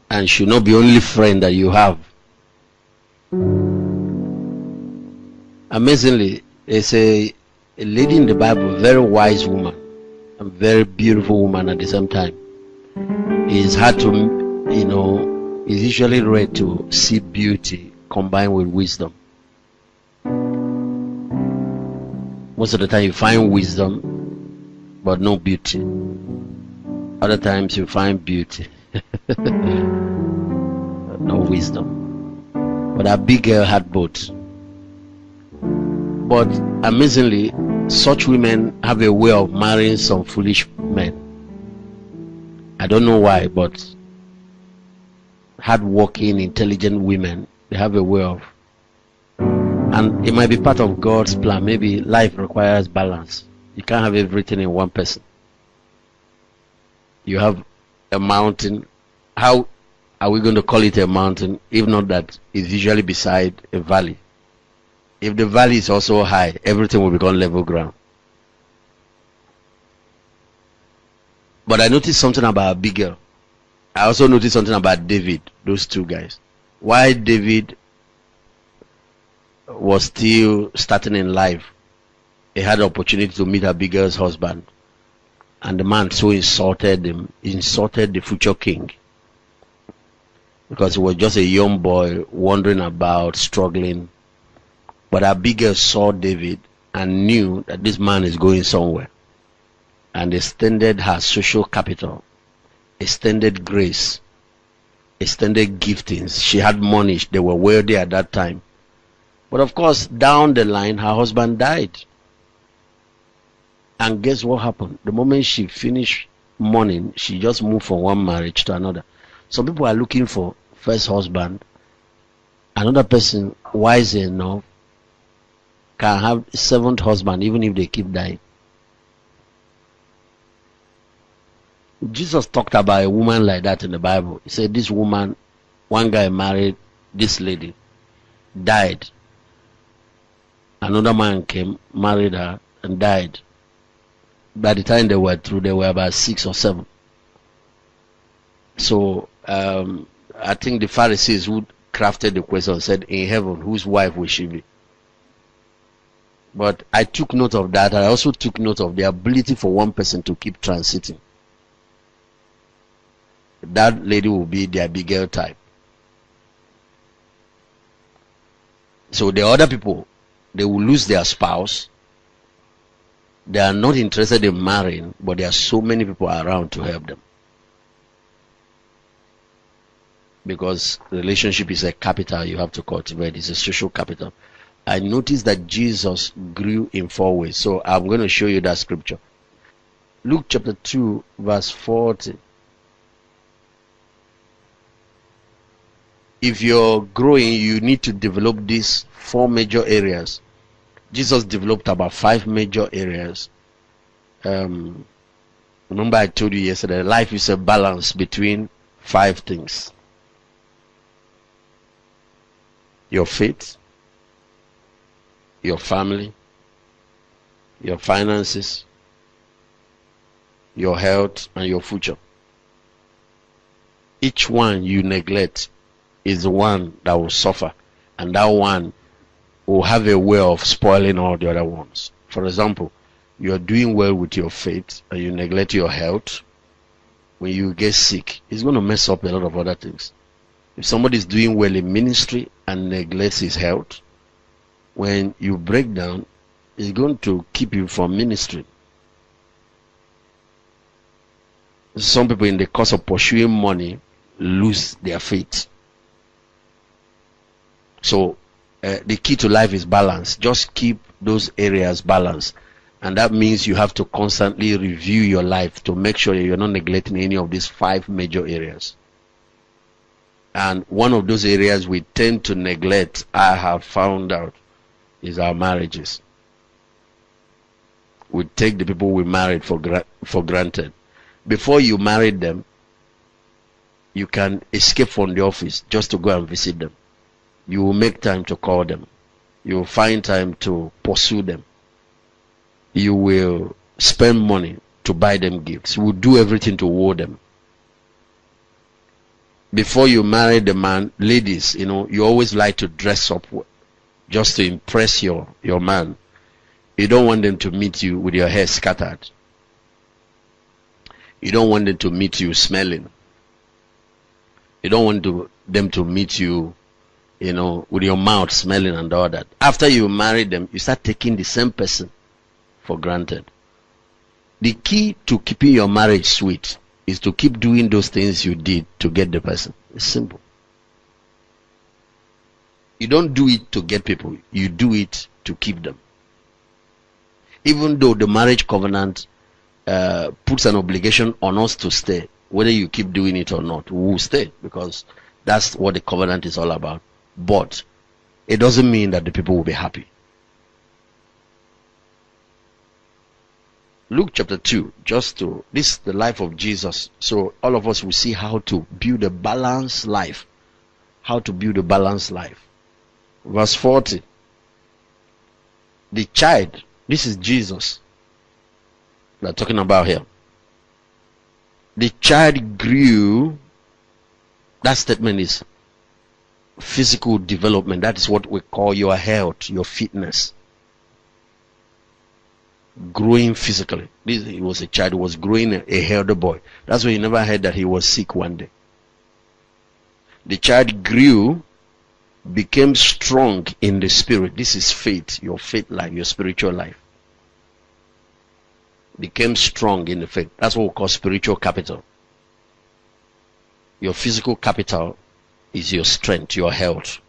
and should not be only friend that you have. Amazingly, there's a lady in the Bible, very wise woman, a very beautiful woman at the same time. It's hard to, it's usually rare to see beauty combined with wisdom. Most of the time you find wisdom but no beauty. Other times you find beauty no wisdom. But Abigail had both. But amazingly, such women have a way of marrying some foolish men. I don't know why, but hard-working, intelligent women, they have a way of, and it might be part of God's plan. Maybe life requires balance. You can't have everything in one person. You have a mountain. How are we going to call it a mountain if not that it's usually beside a valley? If the valley is also high, everything will become level ground. But I noticed something about Abigail. I also noticed something about David, those two guys. Why David was still starting in life, he had the opportunity to meet Abigail's husband. And the man so insulted him, insulted the future king. Because he was just a young boy wandering about, struggling. But Abigail saw David and knew that this man is going somewhere. And extended her social capital, extended grace, extended giftings. She had money. They were wealthy at that time. But of course, down the line, her husband died. And guess what happened? The moment she finished mourning, she just moved from one marriage to another. Some people are looking for first husband. Another person, wise enough, can have seventh husband even if they keep dying. Jesus talked about a woman like that in the Bible. He said this woman, one guy married this lady, died. Another man came, married her, and died. By the time they were through, they were about 6 or 7. So I think the Pharisees who crafted the question said, in heaven, whose wife will she be? But I took note of that. I also took note of the ability for one person to keep transiting. That lady will be the Abigail type. So the other people, they will lose their spouse. They are not interested in marrying, but there are so many people around to help them. Because relationship is a capital you have to cultivate. It's a social capital. I noticed that Jesus grew in 4 ways. So I'm going to show you that scripture. Luke chapter 2, verse 40. If you're growing, you need to develop these 4 major areas. Jesus developed about 5 major areas. Remember I told you yesterday, life is a balance between 5 things. Your faith, your family, your finances, your health, and your future. Each one you neglect is the one that will suffer, and that one will have a way of spoiling all the other ones. For example, you are doing well with your faith and you neglect your health. When you get sick, it's going to mess up a lot of other things. If somebody is doing well in ministry and neglects his health, when you break down, it's going to keep you from ministry. Some people, in the course of pursuing money, lose their faith. So the key to life is balance. Just keep those areas balanced. And that means you have to constantly review your life to make sure you're not neglecting any of these 5 major areas. And one of those areas we tend to neglect, I have found out, is our marriages. We take the people we married for granted. Before you married them, you can escape from the office just to go and visit them. You will make time to call them. You will find time to pursue them. You will spend money to buy them gifts. You will do everything to woo them. before you marry the man, ladies, you always like to dress up just to impress your man. You don't want them to meet you with your hair scattered. You don't want them to meet you smelling. You don't want them to meet you, with your mouth smelling and all that. After you marry them, you start taking the same person for granted. The key to keeping your marriage sweet is to keep doing those things you did to get the person. It's simple. You don't do it to get people. You do it to keep them. Even though the marriage covenant puts an obligation on us to stay, whether you keep doing it or not, we will stay, because that's what the covenant is all about. But it doesn't mean that the people will be happy. Luke chapter 2, this is the life of Jesus. So all of us will see how to build a balanced life. How to build a balanced life. Verse 40. The child, this is Jesus we're talking about here. The child grew. That statement is physical development. That is what we call your health, your fitness. Growing physically. He was a child who was growing, a healthy boy. That's why you never heard that he was sick one day. The child grew, became strong in the spirit. This is faith, your faith life, your spiritual life. Became strong in the faith. That's what we call spiritual capital. Your physical capital is your strength, your health.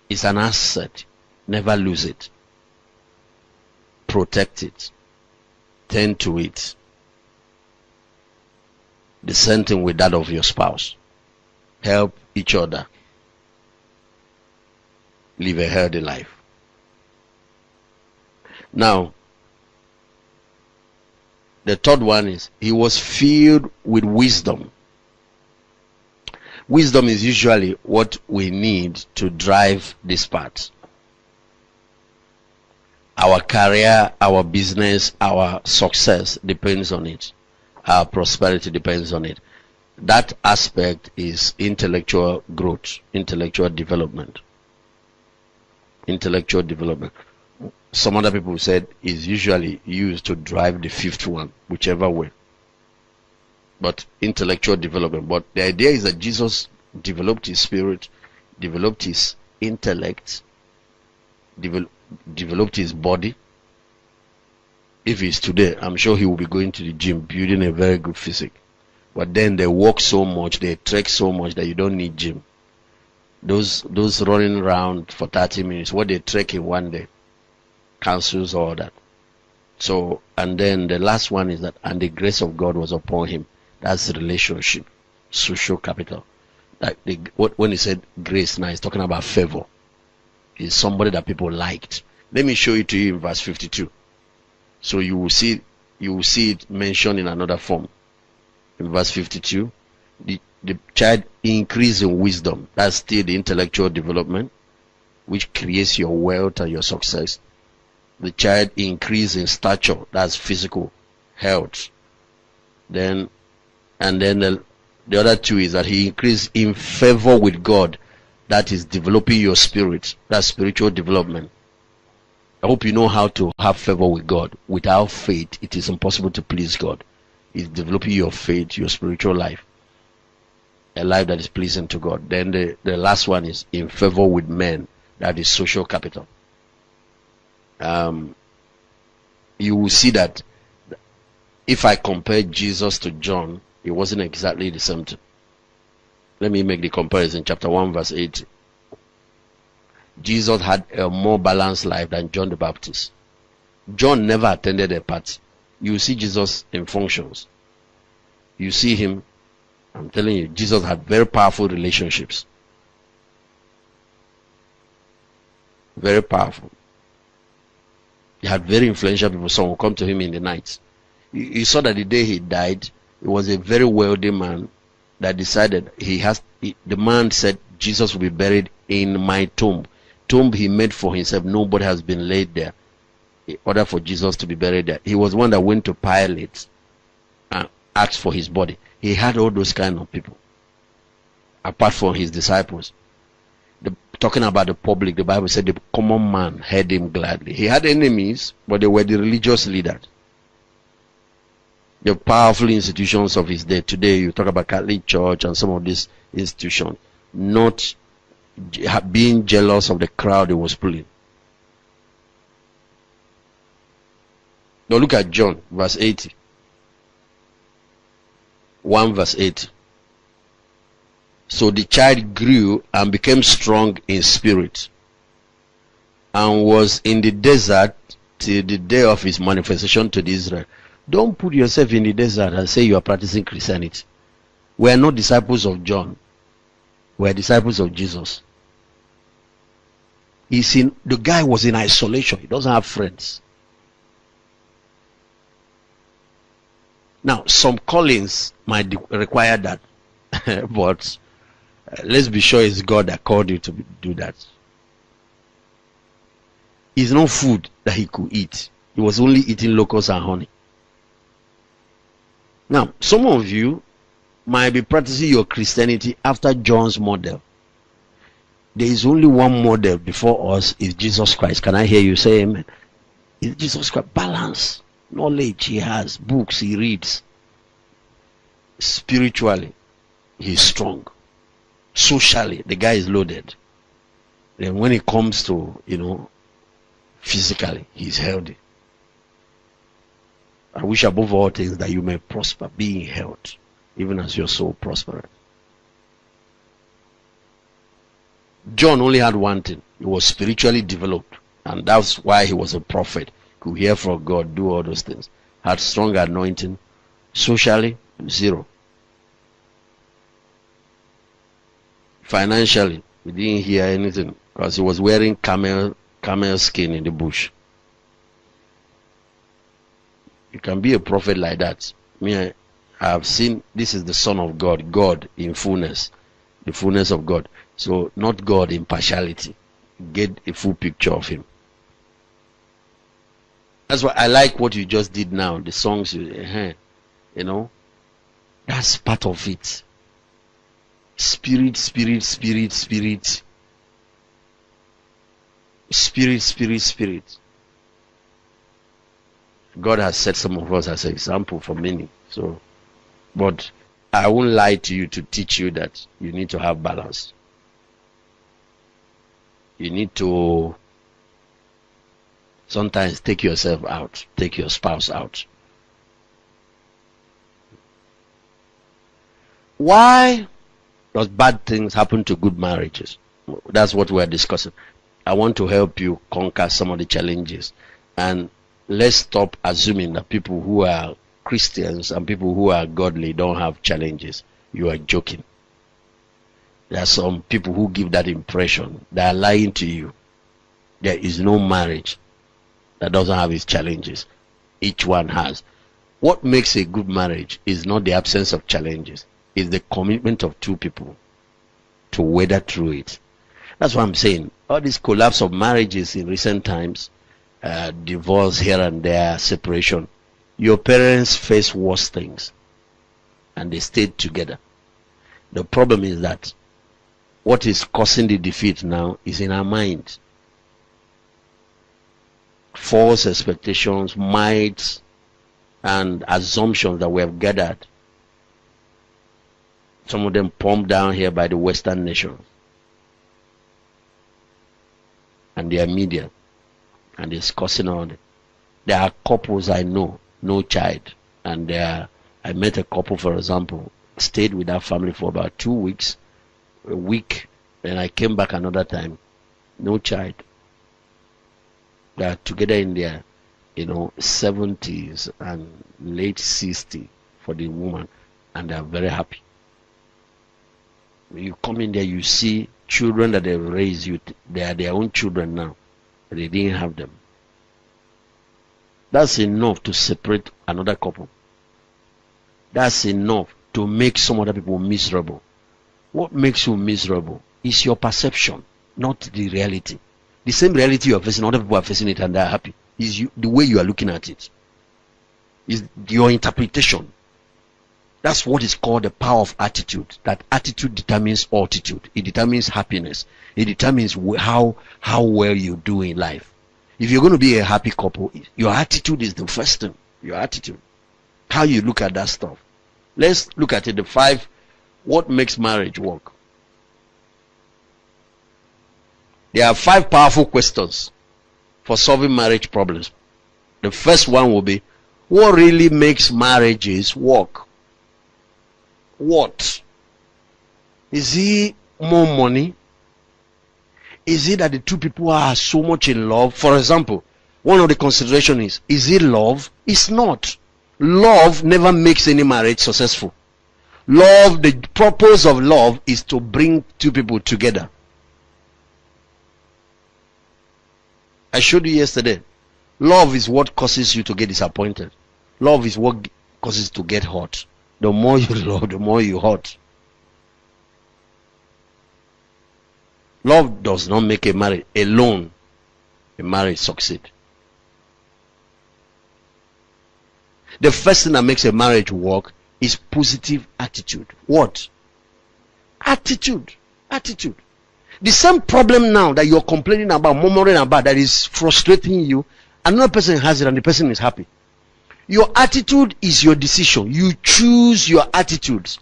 It's an asset. Never lose it. Protect it. Tend to it. The same thing with that of your spouse. Help each other. Live a healthy life. Now, the third one is, he was filled with wisdom. Wisdom is usually what we need to drive this path. Our career, our business, our success depends on it. Our prosperity depends on it. That aspect is intellectual growth, intellectual development. Intellectual development. Some other people said is usually used to drive the fifth one, whichever way. But intellectual development. But the idea is that Jesus developed his spirit, developed his intellect, developed his body. If he's today, I'm sure he will be going to the gym, building a very good physique. But then they walk so much, they trek so much that you don't need gym. Those running around for 30 minutes, what they trek in one day cancels all that. So, and then the last one is that, and the grace of God was upon him. That's relationship, social capital. Like when he said grace, now he's talking about favor. He's somebody that people liked. Let me show it to you in verse 52. So you will see it mentioned in another form. In verse 52, the child increased in wisdom. That's still the intellectual development, which creates your wealth and your success. The child increased in stature. That's physical health. The other two is that he increased in favor with God. That is developing your spirit. That's spiritual development. I hope you know how to have favor with God. Without faith, it is impossible to please God. It's developing your faith, your spiritual life. A life that is pleasing to God. Then the last one is in favor with men. That is social capital. You will see that if I compare Jesus to John, it wasn't exactly the same thing. Let me make the comparison. Chapter 1 verse 8. Jesus had a more balanced life than John the Baptist. John never attended a party. You see Jesus in functions. You see him. I'm telling you, Jesus had very powerful relationships. Very powerful. He had very influential people. Some will come to him in the night. You saw that the day he died, he was a very wealthy man that decided the man said Jesus will be buried in my tomb. Tomb he made for himself. Nobody has been laid there in order for Jesus to be buried there. He was one that went to Pilate and asked for his body. He had all those kind of people, apart from his disciples. Talking about the public, the Bible said the common man heard him gladly. He had enemies, but they were the religious leaders. The powerful institutions of his day. Today, you talk about Catholic Church and some of these institutions, not being jealous of the crowd he was pulling. Now look at John, verse 80. 1 verse 80. So the child grew and became strong in spirit, and was in the desert till the day of his manifestation to Israel. Don't put yourself in the desert and say you are practicing Christianity. We are not disciples of John. We are disciples of Jesus. The guy was in isolation. He doesn't have friends. Now, some callings might require that, but let's be sure it's God that called you to do that. It's no food that he could eat. He was only eating locusts and honey. Now, some of you might be practicing your Christianity after John's model. There is only one model before us, is Jesus Christ. Can I hear you say amen? Is Jesus Christ. Balance, knowledge he has, books he reads. Spiritually, he's strong. Socially, the guy is loaded. Then when it comes to, physically, he's healthy. I wish above all things that you may prosper, be in health, even as your soul prospereth. John only had one thing. He was spiritually developed, and that's why he was a prophet. Could hear from God, do all those things. Had strong anointing. Socially, zero. Financially, we didn't hear anything because he was wearing camel skin in the bush. You can be a prophet like that. I have seen, this is the Son of God, God in fullness, the fullness of God. So not God in partiality. Get a full picture of him. That's why I like what you just did now. The songs, that's part of it. Spirit, spirit, spirit, spirit. Spirit, spirit, spirit. God has set some of us as an example for many. So, but I won't lie to you to teach you that you need to have balance. You need to sometimes take yourself out, take your spouse out. Why does bad things happen to good marriages? That's what we're discussing. I want to help you conquer some of the challenges. And let's stop assuming that people who are Christians and people who are godly don't have challenges. You are joking. There are some people who give that impression. They are lying to you. There is no marriage that doesn't have its challenges. Each one has. What makes a good marriage is not the absence of challenges. It's the commitment of two people to weather through it. That's what I'm saying. All this collapse of marriages in recent times, divorce here and there, separation. Your parents faced worse things and they stayed together. The problem is that what is causing the defeat now is in our mind. False expectations, might, and assumptions that we have gathered. Some of them pumped down here by the Western nations and their media, and it's causing all that. There are couples I know, no child, and I met a couple, for example, stayed with that family for about 2 weeks, a week, and I came back another time, no child. They are together in their 70s and late 60s for the woman, and they are very happy. When you come in there, you see children that they raised. They are their own children now, but they didn't have them. That's enough to separate another couple. That's enough to make some other people miserable. What makes you miserable is your perception, not the reality. The same reality you are facing, other people are facing it and they are happy. Is the way you are looking at it. Is your interpretation. That's what is called the power of attitude. That attitude determines altitude. It determines happiness. It determines how well you do in life. If you're going to be a happy couple, your attitude is the first thing. Your attitude. How you look at that stuff. Let's look at it. The 5, what makes marriage work? There are 5 powerful questions for solving marriage problems. The first one will be, what really makes marriages work? What? Is it more money? Is it that the two people are so much in love? For example, one of the considerations is it love? It's not. Love never makes any marriage successful. Love, the purpose of love is to bring two people together. I showed you yesterday. Love is what causes you to get disappointed. Love is what causes you to get hurt. The more you love, the more you hurt. Love does not make a marriage alone. A marriage succeed. The first thing that makes a marriage work is positive attitude. What? Attitude. Attitude. The same problem now that you're complaining about, murmuring about, that is frustrating you, another person has it and the person is happy. Your attitude is your decision. You choose your attitudes,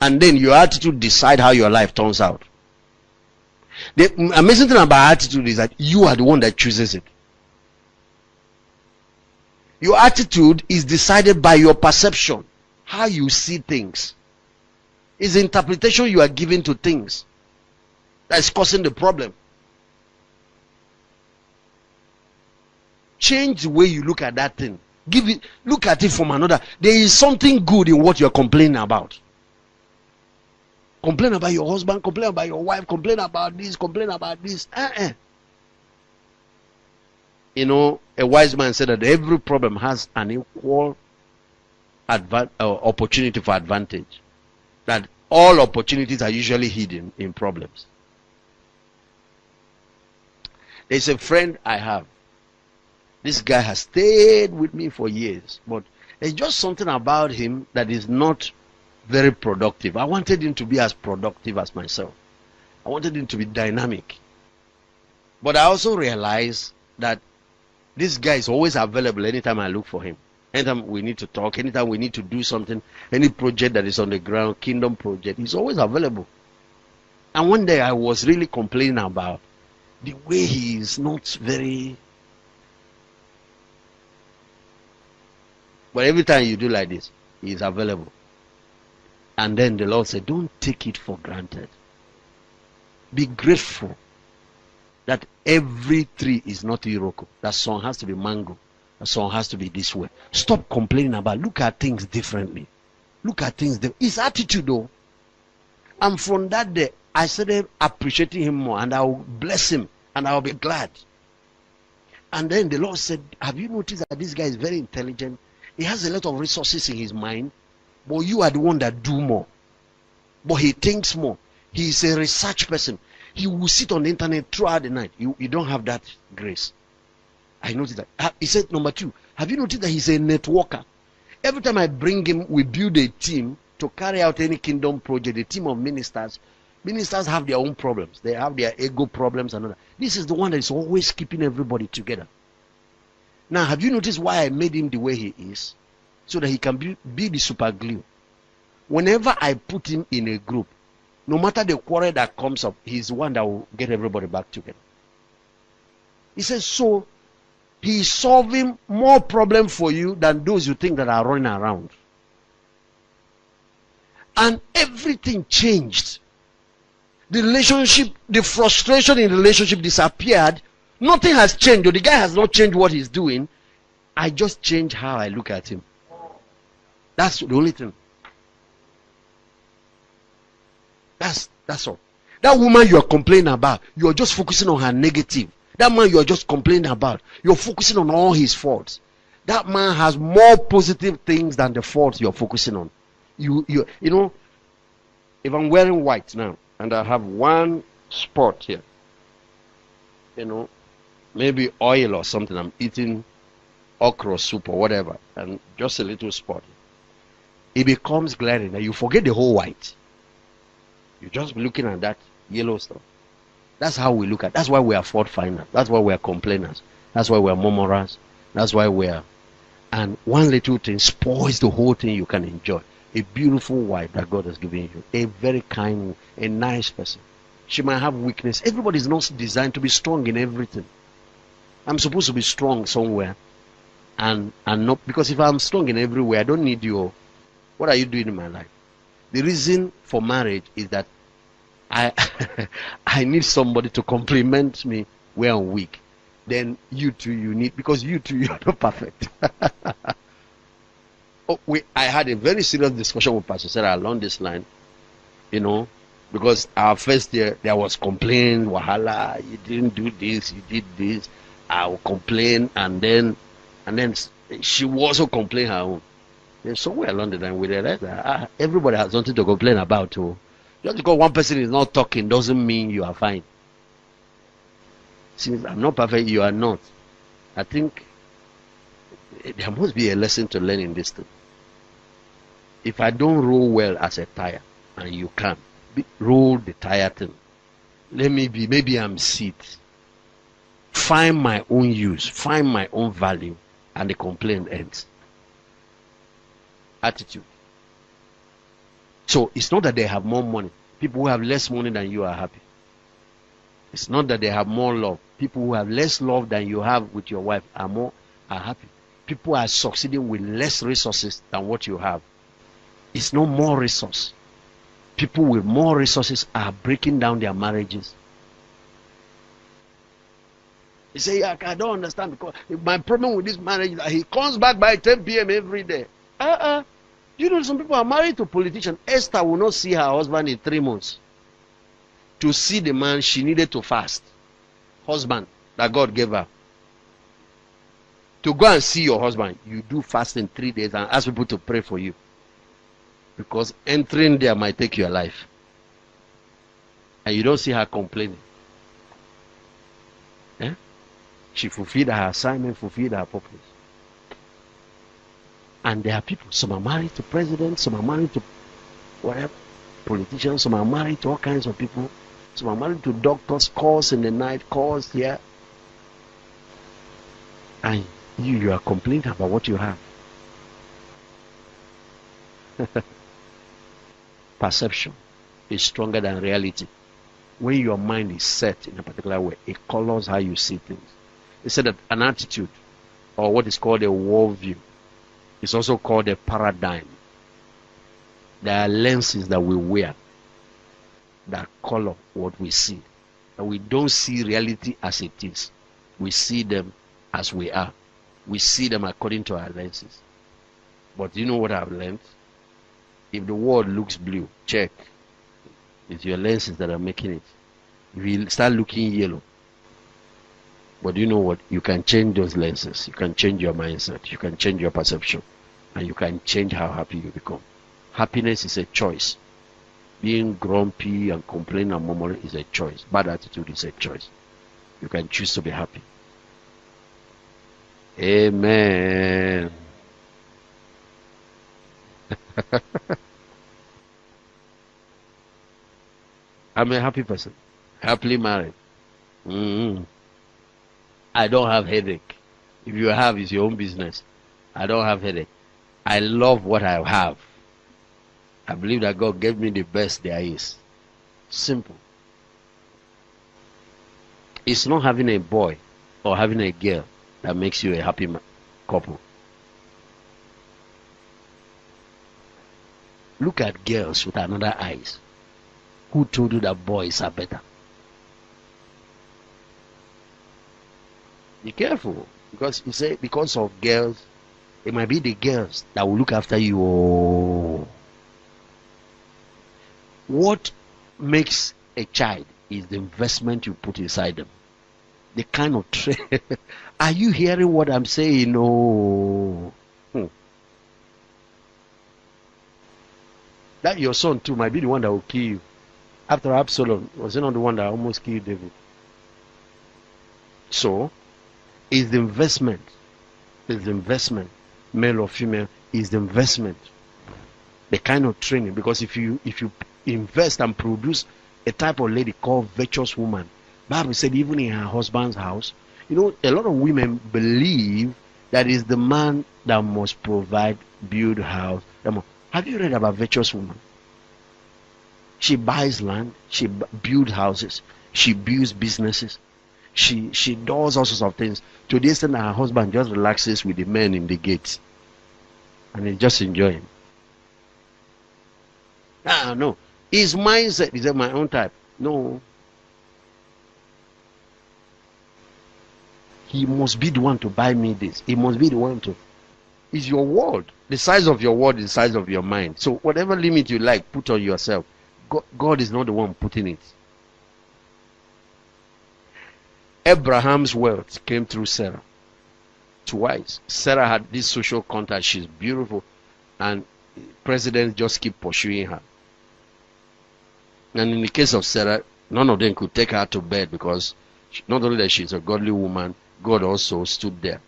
and then your attitude decide how your life turns out. The amazing thing about attitude is that you are the one that chooses it. Your attitude is decided by your perception, how you see things. It's the interpretation you are giving to things that is causing the problem. Change the way you look at that thing. Look at it from another. There is something good in what you're complaining about. Complain about your husband, complain about your wife, complain about this, complain about this. You know, a wise man said that every problem has an equal opportunity for advantage. That all opportunities are usually hidden in problems. There's a friend I have. This guy has stayed with me for years, but there's just something about him that is not very productive. I wanted him to be as productive as myself. I wanted him to be dynamic. But I also realized that this guy is always available anytime I look for him. Anytime we need to talk, anytime we need to do something, any project that is on the ground, kingdom project, he's always available. And one day I was really complaining about the way he is not very... But every time you do like this, he is available. And then the Lord said, don't take it for granted. Be grateful that every tree is not Iroko. That song has to be mango. That song has to be this way. Stop complaining about, look at things differently. Look at things differently. His attitude though. And from that day, I started appreciating him more, and I will bless him and I will be glad. And then the Lord said, have you noticed that this guy is very intelligent? He has a lot of resources in his mind, but you are the one that do more. But he thinks more. He is a research person. He will sit on the internet throughout the night. You don't have that grace. I noticed that. He said, number 2, have you noticed that he's a networker? Every time I bring him, we build a team to carry out any kingdom project, a team of ministers. Ministers have their own problems. They have their ego problems and all that. This is the one that is always keeping everybody together. Now, have you noticed why I made him the way he is? So that he can be the super glue. Whenever I put him in a group, no matter the quarrel that comes up, he's the one that will get everybody back together. He says, so he's solving more problems for you than those you think that are running around. And everything changed. The relationship, the frustration in the relationship disappeared. Nothing has changed. The guy has not changed what he's doing. I just changed how I look at him. That's the only thing. That's all. That woman you are complaining about, you are just focusing on her negative. That man you are just complaining about, you're focusing on all his faults. That man has more positive things than the faults you're focusing on. You know, if I'm wearing white now and I have one spot here, you know, maybe oil or something, I'm eating okra soup or whatever, and just a little spot. it becomes glaring that you forget the whole white. You just be looking at that yellow stuff. That's how we look at. That's why we are fault finders. That's why we are complainers. That's why we are murmurers. That's why we are. And one little thing spoils the whole thing you can enjoy. A beautiful wife that God has given you, a very kind, a nice person. She might have weakness. Everybody is not designed to be strong in everything. I'm supposed to be strong somewhere, and not because if I'm strong in everywhere, I don't need you. What are you doing in my life? The reason for marriage is that I I need somebody to compliment me where I'm weak. Then you too, you need, because you too, you're not perfect. I had a very serious discussion with Pastor Sarah along this line, because our first year there was complaint, wahala, you didn't do this, you did this. I will complain, and then she will also complain her own. Then somewhere along the line we realized that everybody has something to complain about too. Just because one person is not talking doesn't mean you are fine. Since I'm not perfect, you are not. I think there must be a lesson to learn in this thing. If I don't roll well as a tire, and you can, roll the tire thing. Maybe I'm seat. Find my own use, find my own value, and the complaint ends. Attitude. So it's not that they have more money. People who have less money than you are happy. It's not that they have more love. People who have less love than you have with your wife are happy. People are succeeding with less resources than what you have. It's no more resource. People with more resources are breaking down their marriages. You say, I don't understand, because my problem with this marriage is that he comes back by 10 p.m. every day. You know, some people are married to politicians. Esther will not see her husband in 3 months. To see the man, she needed to fast. Husband that God gave her. To go and see your husband, you do fast in 3 days and ask people to pray for you. Because entering there might take your life. And you don't see her complaining. She fulfilled her assignment, fulfilled her purpose. And there are people, some are married to presidents, some are married to whatever, politicians, some are married to all kinds of people, some are married to doctors, calls in the night, calls here. And you are complaining about what you have. Perception is stronger than reality. When your mind is set in a particular way, it colors how you see things. They said that an attitude, or what is called a worldview, is also called a paradigm. There are lenses that we wear that color what we see. And we don't see reality as it is. We see them as we are. We see them according to our lenses. But you know what I've learned? If the world looks blue, check. It's your lenses that are making it. If you start looking yellow, but you know what? You can change those lenses. You can change your mindset. You can change your perception. And you can change how happy you become. Happiness is a choice. Being grumpy and complaining and murmuring is a choice. Bad attitude is a choice. You can choose to be happy. Amen. I'm a happy person. Happily married. I don't have headache. If you have, it's your own business. I don't have headache. I love what I have. I believe that God gave me the best there is. Simple. It's not having a boy or having a girl that makes you a happy couple. Look at girls with another eyes. Who told you that boys are better? Be careful, because you say because of girls, it might be the girls that will look after you. Oh. What makes a child is the investment you put inside them. The kind of Are you hearing what I'm saying? No. That your son too might be the one that will kill you. After Absalom, was he not the one that almost killed David? So, is the investment, male or female, is the investment The kind of training, because if you invest and produce a type of lady called virtuous woman, Bible said even in her husband's house, a lot of women believe that is the man that must provide, build house. Have you read about virtuous woman? She buys land, she builds houses, she builds businesses, she does all sorts of things. To the extent that her husband just relaxes with the men in the gates, and he's just enjoying. No. His mindset is my own type. No. He must be the one to buy me this. He must be the one to. It's your world. The size of your world is the size of your mind. So whatever limit you like, put on yourself. God is not the one putting it. Abraham's wealth came through Sarah. Twice. Sarah had this social contact. She's beautiful. And presidents just keep pursuing her. And in the case of Sarah, none of them could take her to bed because not only that she's a godly woman, God also stood there,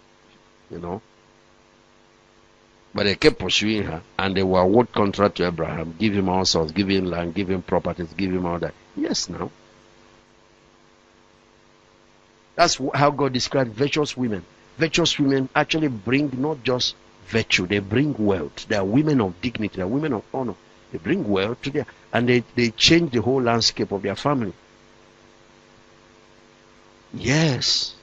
But they kept pursuing her, and they were award contract to Abraham, give him all sorts, give him land, give him properties, give him all that. Yes, now. That's how God described virtuous women. Virtuous women actually bring not just virtue, they bring wealth. They are women of dignity, they are women of honor. They bring wealth to them, and they change the whole landscape of their family. Yes.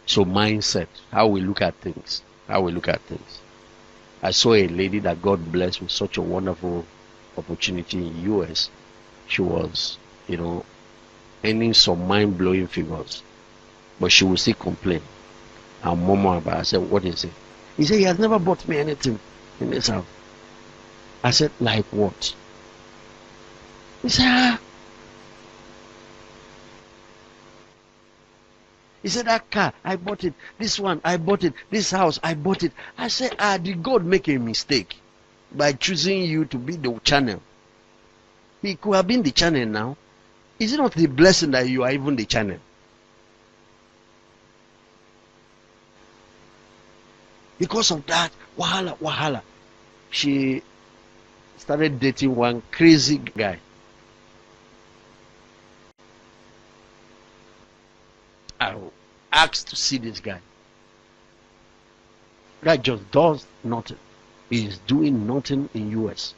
So mindset, how we look at things. I saw a lady that God blessed with such a wonderful opportunity in the US. She was, earning some mind-blowing figures. But she will still complain and murmur about it. I said, what is it? He said, he has never bought me anything in this house. I said, like what? He said, He said, that car, I bought it. This one, I bought it. This house, I bought it. I said, did God make a mistake by choosing you to be the channel? He could have been the channel now. Is it not the blessing that you are even the channel? Because of that, wahala. She started dating one crazy guy. I asked to see this guy. Guy just does nothing. He's doing nothing in US.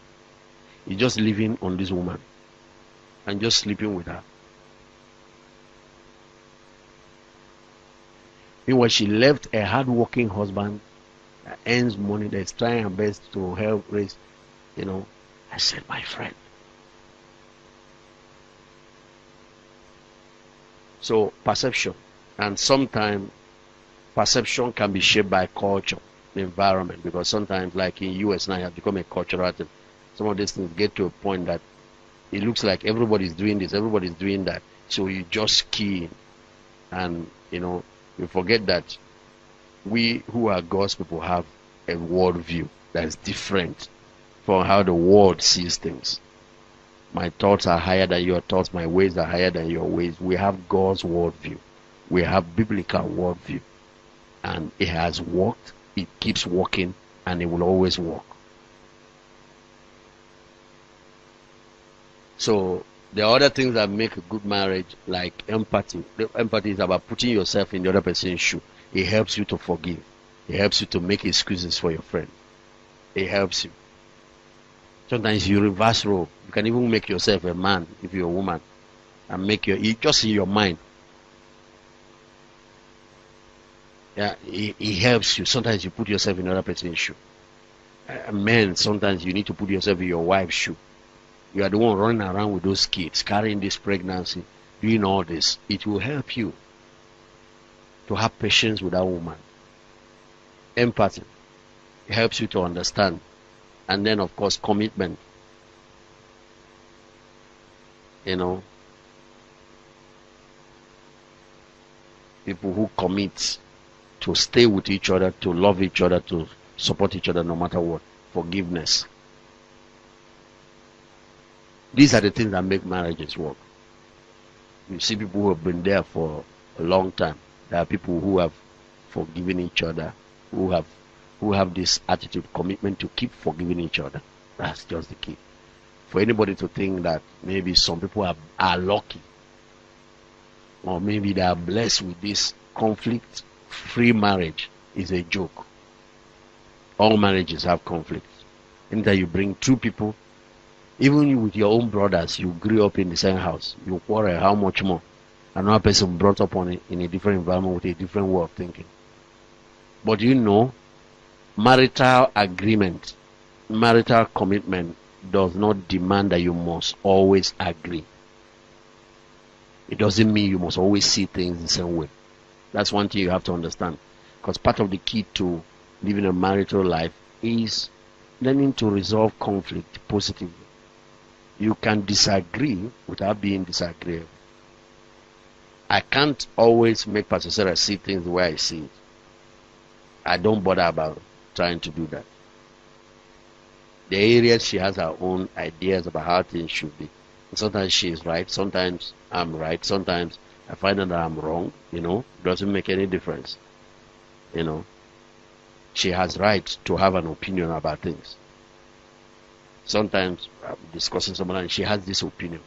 He's just living on this woman and just sleeping with her. Meanwhile, she left a hard-working husband that earns money, that's trying her best to help raise, I said, my friend. So perception, and sometimes perception can be shaped by culture, the environment, because sometimes, like in US now, you have become a cultural thing. Some of these things get to a point that it looks like everybody's doing this, everybody's doing that, so you just key in, and you forget that we who are God's people have a worldview that is different from how the world sees things. My thoughts are higher than your thoughts, my ways are higher than your ways. We have God's worldview. We have biblical worldview. And it has worked, it keeps working, and it will always work. So the other things that make a good marriage, like empathy. Empathy is about putting yourself in the other person's shoe. It helps you to forgive. It helps you to make excuses for your friend. It helps you. Sometimes you reverse role. You can even make yourself a man if you're a woman, and make just in your mind. Yeah, it helps you. Sometimes you put yourself in another person's shoe. Men, sometimes you need to put yourself in your wife's shoe. You are the one running around with those kids, carrying this pregnancy, doing all this. It will help you to have patience with that woman. Empathy. It helps you to understand. And then, of course, commitment. People who commit to stay with each other, to love each other, to support each other no matter what. Forgiveness. These are the things that make marriages work. You see people who have been there for a long time. There are people who have forgiven each other, who have who have this attitude, commitment to keep forgiving each other. That's just the key. For anybody to think that maybe some people are lucky, or maybe they are blessed with this conflict-free marriage is a joke. All marriages have conflict. Anytime you bring two people, even with your own brothers, you grew up in the same house, you quarrel, how much more? Another person brought up in a different environment with a different way of thinking. But you know, marital agreement, marital commitment does not demand that you must always agree. It doesn't mean you must always see things the same way. That's one thing you have to understand. Because part of the key to living a marital life is learning to resolve conflict positively. You can disagree without being disagreeable. I can't always make Pastor Sarah see things the way I see it. I don't bother about trying to do that. The areas she has her own ideas about how things should be. And sometimes she is right, sometimes I'm right, sometimes I find that I'm wrong, you know, doesn't make any difference. You know, she has right to have an opinion about things. Sometimes I'm discussing someone and she has this opinion.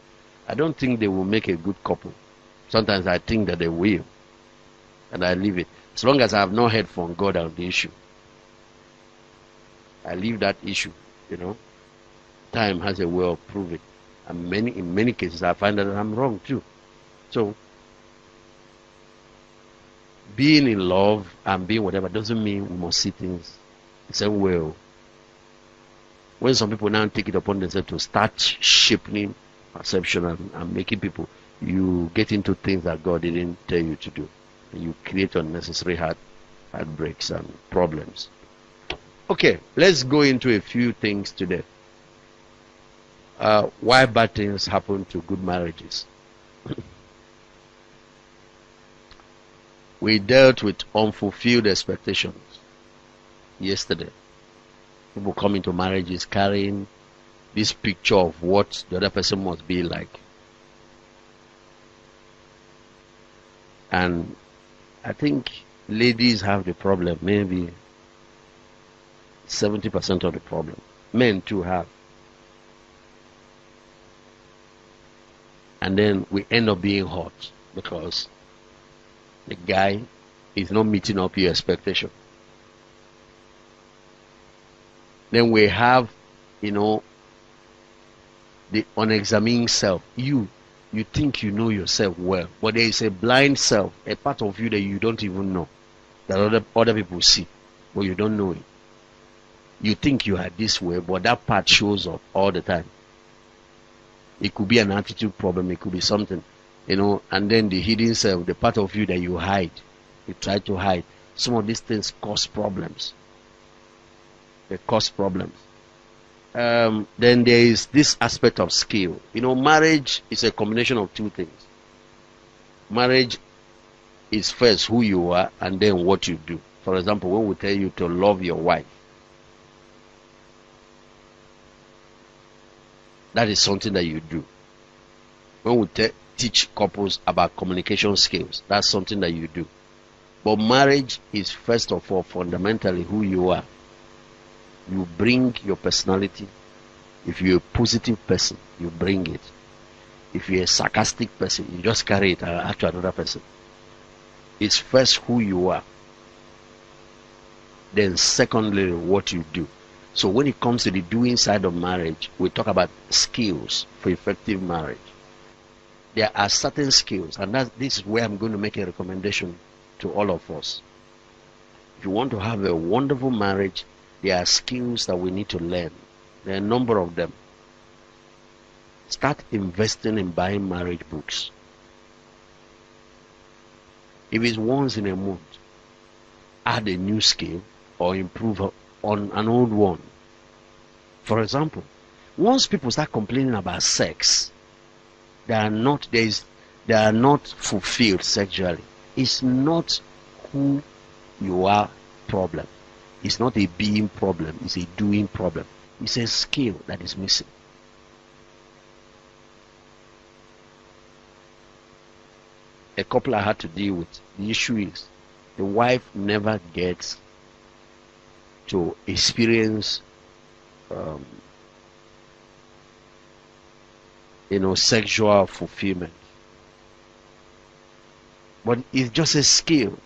I don't think they will make a good couple. Sometimes I think that they will. And I leave it. As long as I have not heard from God on the issue, I leave that issue, you know. Time has a way of proving. And in many cases, I find that I'm wrong too. So, being in love and being whatever doesn't mean we must see things the same way. When some people now take it upon themselves to start shaping perception and making people, you get into things that God didn't tell you to do. And you create unnecessary heartbreaks and problems. Okay, let's go into a few things today. Why bad things happen to good marriages. We dealt with unfulfilled expectations yesterday. People come into marriages carrying this picture of what the other person must be like. And I think ladies have the problem, maybe 70% of the problem. Men too have. And then we end up being hurt because the guy is not meeting up your expectation. Then we have, you know, the unexamined self. You think you know yourself well, but there is a blind self, a part of you that you don't even know, that other people see, but you don't know it. You think you are this way, but that part shows up all the time. It could be an attitude problem, it could be something, you know, and then the hidden self, the part of you that you hide, you try to hide. Some of these things cause problems. They cause problems. Then there is this aspect of skill. You know, marriage is a combination of two things. Marriage is first who you are and then what you do. For example, when we tell you to love your wife, that is something that you do. When we teach couples about communication skills, that's something that you do. But marriage is first of all fundamentally who you are. You bring your personality. If you're a positive person, you bring it. If you're a sarcastic person, you just carry it to another person. It's first who you are. Then secondly, what you do. So when it comes to the doing side of marriage, we talk about skills for effective marriage. There are certain skills, and this is where I'm going to make a recommendation to all of us. If you want to have a wonderful marriage, there are skills that we need to learn. There are a number of them. Start investing in buying marriage books. If it's once in a month, add a new skill or improve on an old one. For example, once people start complaining about sex, they are not fulfilled sexually. It's not who you are problem. It's not a being problem, it's a doing problem. It's a skill that is missing. A couple I had to deal with, the issue is the wife never gets to experience sexual fulfillment. But it's just a skill,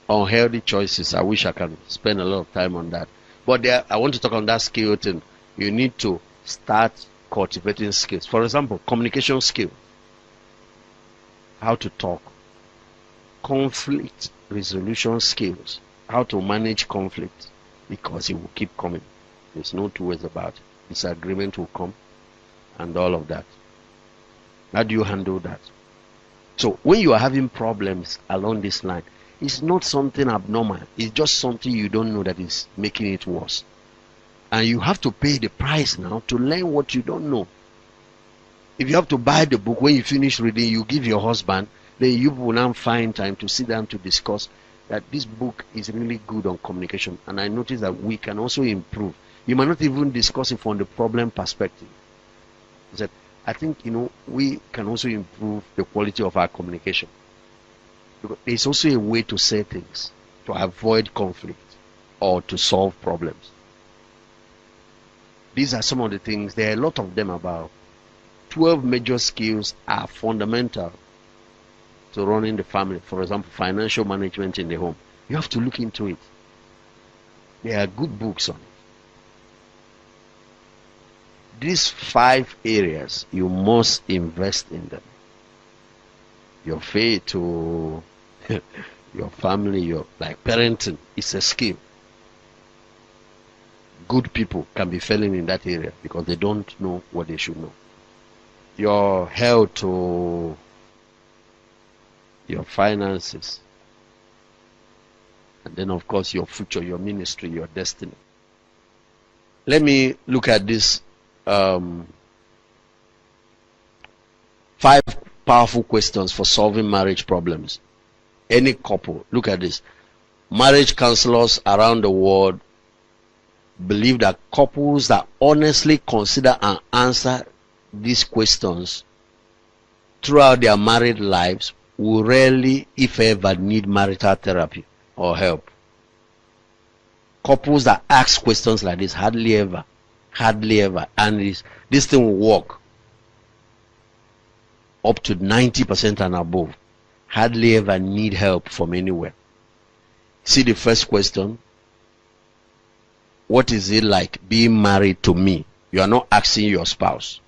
unhealthy choices. I wish I can spend a lot of time on that. But I want to talk on that skill thing. You need to start cultivating skills. For example, communication skill. How to talk. Conflict resolution skills. How to manage conflict, because it will keep coming. There's no two ways about it. Disagreement will come and all of that. How do you handle that? So when you are having problems along this line, it's not something abnormal. It's just something you don't know that is making it worse. And you have to pay the price now to learn what you don't know. If you have to buy the book, when you finish reading, you give your husband, then you will now find time to sit down to discuss that this book is really good on communication. And I notice that we can also improve. You might not even discuss it from the problem perspective. That I think, we can also improve the quality of our communication. Because it's also a way to say things, to avoid conflict or to solve problems. These are some of the things. There are a lot of them. About 12 major skills are fundamental to running the family. For example, financial management in the home. You have to look into it. There are good books on it. These 5 areas, you must invest in them. Your faith to your family, your parenting is a skill. Good people can be failing in that area because they don't know what they should know. Your health to your finances, and then of course your future, your ministry, your destiny. Let me look at this 5 powerful questions for solving marriage problems. Any couple, look at this. Marriage counselors around the world believe that couples that honestly consider and answer these questions throughout their married lives will rarely, if ever, need marital therapy or help. Couples that ask questions like this hardly ever, and this thing will work up to 90% and above. Hardly ever need help from anywhere. See the first question. What is it like being married to me? You are not asking your spouse.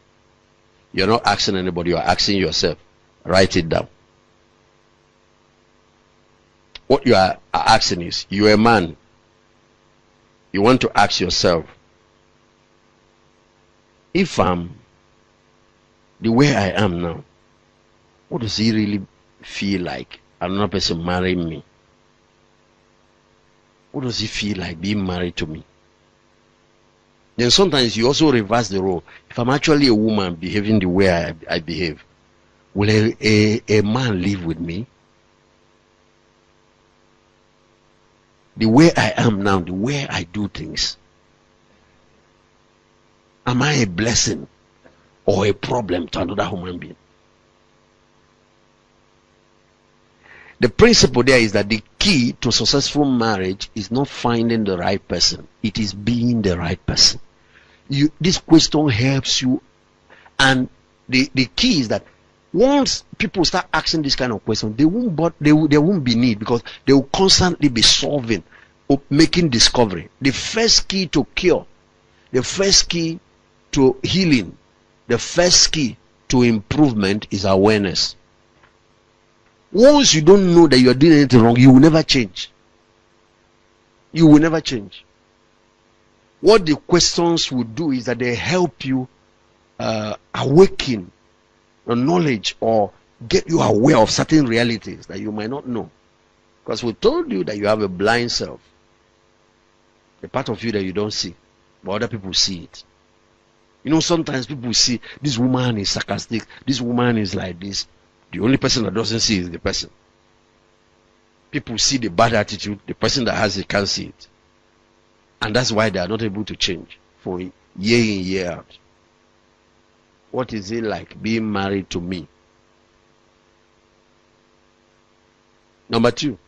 You're not asking anybody. You are asking yourself. Write it down. What you are asking is, you're a man. You want to ask yourself, if I'm the way I am now, what does it really feel like another person marrying me? What does it feel like being married to me? Then sometimes you also reverse the role. If I'm actually a woman behaving the way I behave, will a man live with me? The way I am now, the way I do things, am I a blessing or a problem to another human being? The principle there is that the key to successful marriage is not finding the right person. It is being the right person. This question helps you, and the key is that once people start asking this kind of question, there won't be need, because they will constantly be solving or making discovery. The first key to cure, the first key to healing, the first key to improvement is awareness. Once you don't know that you are doing anything wrong, you will never change. You will never change. What the questions will do is that they help you awaken the knowledge, or get you aware of certain realities that you might not know. Because we told you that you have a blind self, the part of you that you don't see, but other people see it. Sometimes people see this woman is sarcastic, this woman is like this. The only person that doesn't see is the person. People see the bad attitude, the person that has it can't see it. And that's why they are not able to change for year in, year out. What is it like being married to me? Number 2.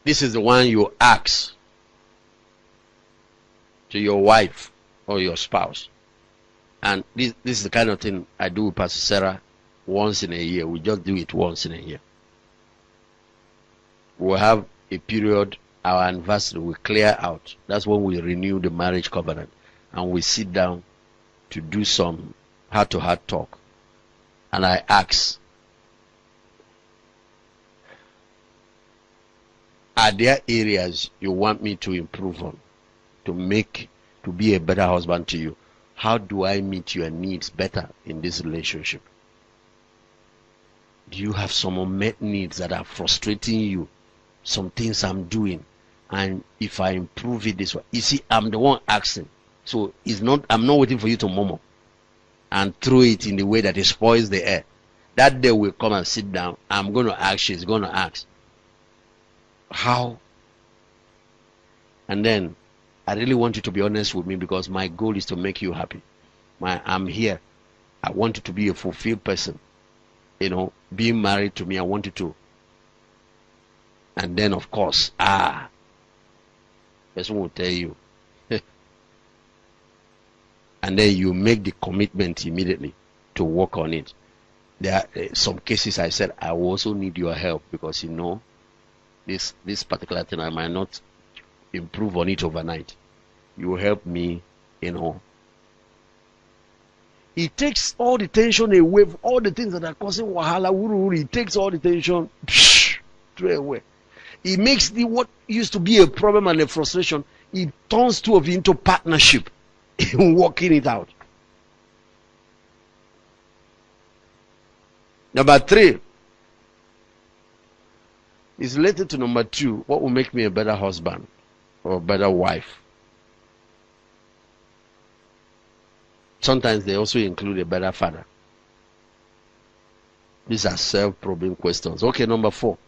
This is the one you ask to your wife or your spouse. And this is the kind of thing I do with Pastor Sarah once in a year. We just do it once in a year. We'll have a period, our anniversary will clear out. That's when we renew the marriage covenant. And we sit down to do some heart-to-heart talk. And I ask, are there areas you want me to improve on, to be a better husband to you? How do I meet your needs better in this relationship? Do you have some unmet needs that are frustrating you? Some things I'm doing, and if I improve it this way, you see, I'm the one asking. So I'm not waiting for you to murmur and throw it in the way that it spoils the air. That day will come and sit down. I'm going to ask, she's going to ask. How? And then I really want you to be honest with me, because my goal is to make you happy. I'm here. I want you to be a fulfilled person. Being married to me, I want you to. And then, of course, person will tell you. And then you make the commitment immediately to work on it. There are some cases I said, I will also need your help, because this particular thing, I might not improve on it overnight. You help me, It takes all the tension away, all the things that are causing wahala. It takes all the tension straight away. It makes what used to be a problem and a frustration, it turns two of you into partnership in working it out. Number 3 is related to number 2. What will make me a better husband or a better wife? Sometimes they also include a better father. These are self-probing questions. Okay, number 4.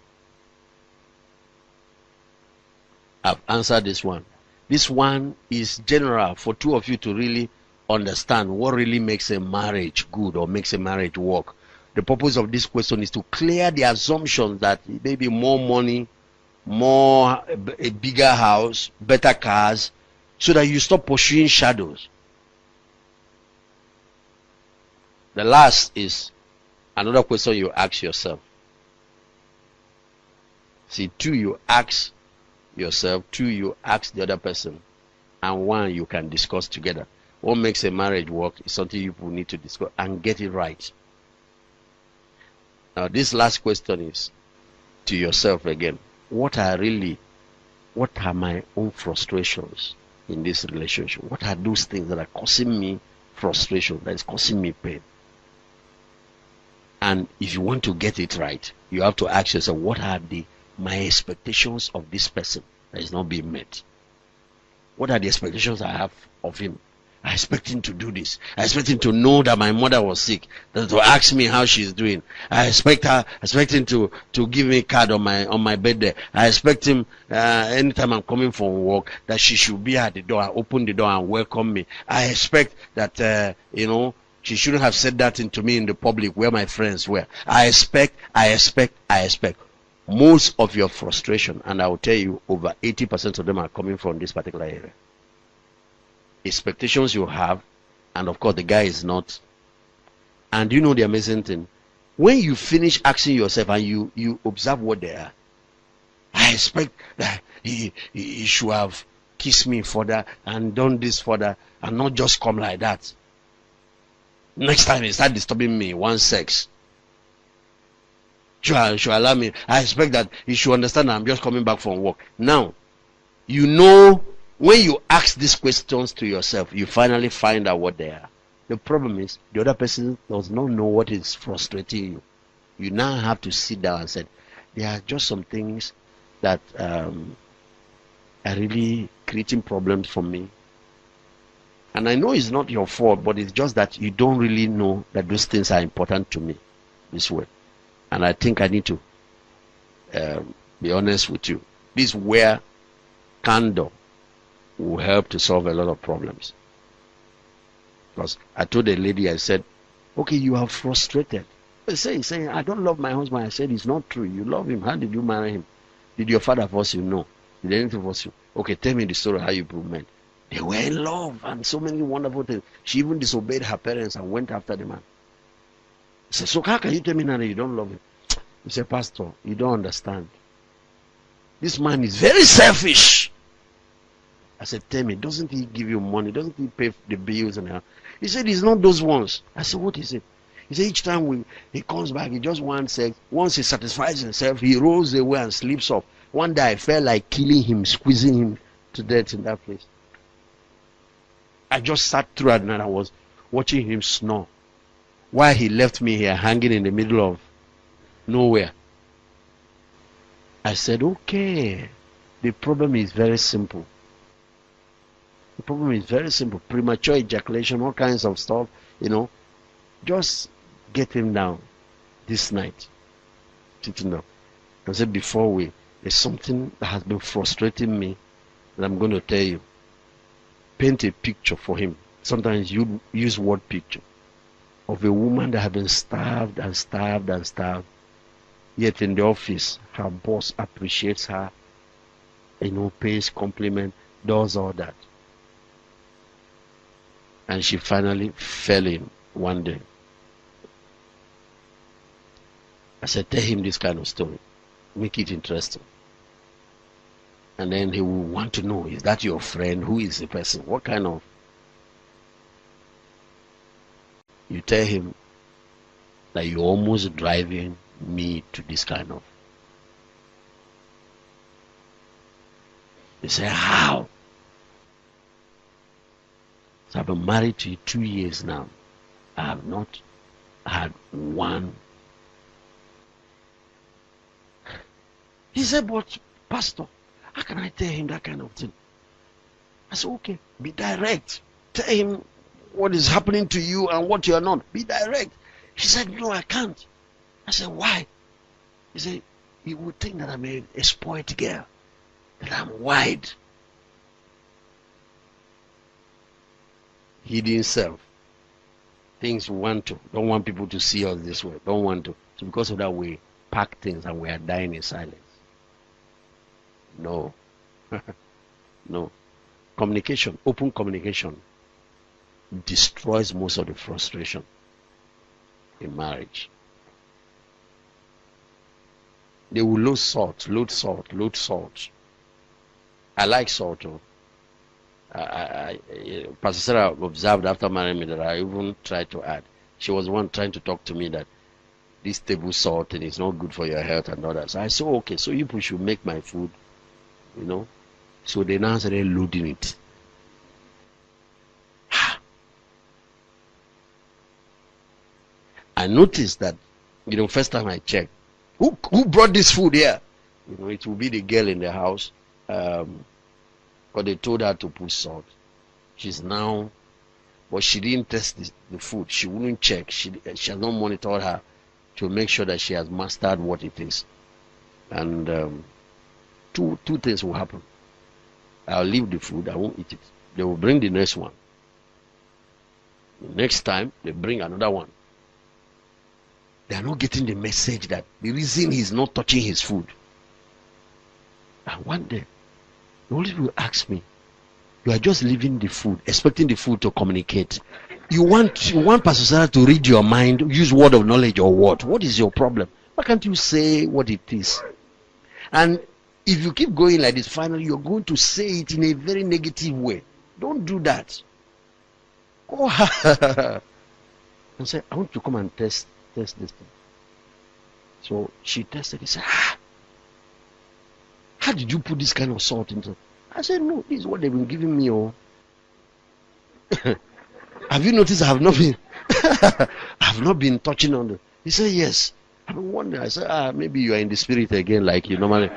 I've answered this one. This one is general for two of you to really understand what really makes a marriage good or makes a marriage work. The purpose of this question is to clear the assumption that maybe more money, a bigger house, better cars, so that you stop pursuing shadows. The last is another question you ask yourself. See, 2 you ask yourself, 2 you ask the other person, and 1 you can discuss together. What makes a marriage work is something you will need to discuss and get it right. Now, this last question is to yourself again. What are my own frustrations in this relationship? What are those things that are causing me frustration, that is causing me pain? And if you want to get it right, you have to ask yourself, what are my expectations of this person that is not being met? What are the expectations I have of him? I expect him to do this. I expect him to know that my mother was sick, to ask me how she's doing. I expect him to give me a card on my birthday. I expect him anytime I'm coming from work that she should be at the door, open the door and welcome me. I expect that she shouldn't have said that to me in the public where my friends were. I expect. Most of your frustration, and I will tell you, over 80% of them are coming from this particular area. Expectations you have, and of course the guy is not. And the amazing thing, when you finish asking yourself and you observe what they are, I expect that he should have kissed me further and done this further and not just come like that. Next time he start disturbing me, one sex. Should allow me. I expect that he should understand that I'm just coming back from work. Now, when you ask these questions to yourself, you finally find out what they are. The problem is the other person does not know what is frustrating you. You now have to sit down and say, there are just some things that are really creating problems for me. And I know it's not your fault, but it's just that you don't really know that those things are important to me this way. And I think I need to be honest with you. This is where candor will help to solve a lot of problems. Because I told a lady, I said, okay, you are frustrated. Saying, I don't love my husband. I said, it's not true. You love him. How did you marry him? Did your father force you? No. Did anything force you? Okay, tell me the story how you proved men. They were in love and so many wonderful things. She even disobeyed her parents and went after the man. I said, so how can you tell me now that you don't love him? He said, Pastor, you don't understand. This man is very selfish. I said, tell me, doesn't he give you money? Doesn't he pay the bills and all? He said, it's not those ones. I said, what is it? He said, each time he comes back, he just wants sex. Once he satisfies himself, he rolls away and sleeps off. One day I felt like killing him, squeezing him to death in that place. I just sat through at night. I was watching him snore while he left me here hanging in the middle of nowhere. I said, okay, the problem is very simple. The problem is very simple. Premature ejaculation, all kinds of stuff, Just get him down this night. Sitting up. I said, there's something that has been frustrating me that I'm going to tell you. Paint a picture for him. Sometimes you use word picture of a woman that has been starved and starved and starved. Yet in the office, her boss appreciates her, pays compliment, does all that. And she finally fell in one day. I said, tell him this kind of story. Make it interesting. And then he will want to know, is that your friend? Who is the person? What kind of... You tell him that you're almost driving me to this kind of... They say, how? So I've been married to you 2 years now. I have not had one. He said, but Pastor, how can I tell him that kind of thing? I said, okay, be direct. Tell him what is happening to you and what you are not. Be direct. He said, no, I can't. I said, why? He said, he would think that I'm a spoiled girl, that I'm wide. Hidden self. Things we want to. Don't want people to see us this way. Don't want to. So because of that, we pack things and we are dying in silence. No. No. Communication, open communication destroys most of the frustration in marriage. They will load salt. I like salt. Pastor Sarah observed after marrying me that I even tried to add. She was one trying to talk to me that this table salt and it's not good for your health and all that. So I said, okay, so you should make my food, So they now started loading it. I noticed that, first time I checked, who brought this food here? It will be the girl in the house. But they told her to put salt. She's now, but she didn't test the food. She wouldn't check. She has not monitored her to make sure that she has mastered what it is. And two things will happen. I'll leave the food. I won't eat it. They will bring the next one. The next time, they bring another one. They are not getting the message that the reason he's not touching his food. And one day, the Holy Spirit will ask me, you are just leaving the food, expecting the food to communicate. You want Pastor Sarah to read your mind, use word of knowledge or what? What is your problem? Why can't you say what it is? And if you keep going like this, finally you're going to say it in a very negative way. Don't do that. Oh, and say, I want to come and test this thing. So she tested. He said, how did you put this kind of salt into? I said, no, this is what they've been giving me. Oh, have you noticed I have not been I have not been touching on it? He said, yes. I've been wondering. I said, maybe you are in the spirit again, like you normally.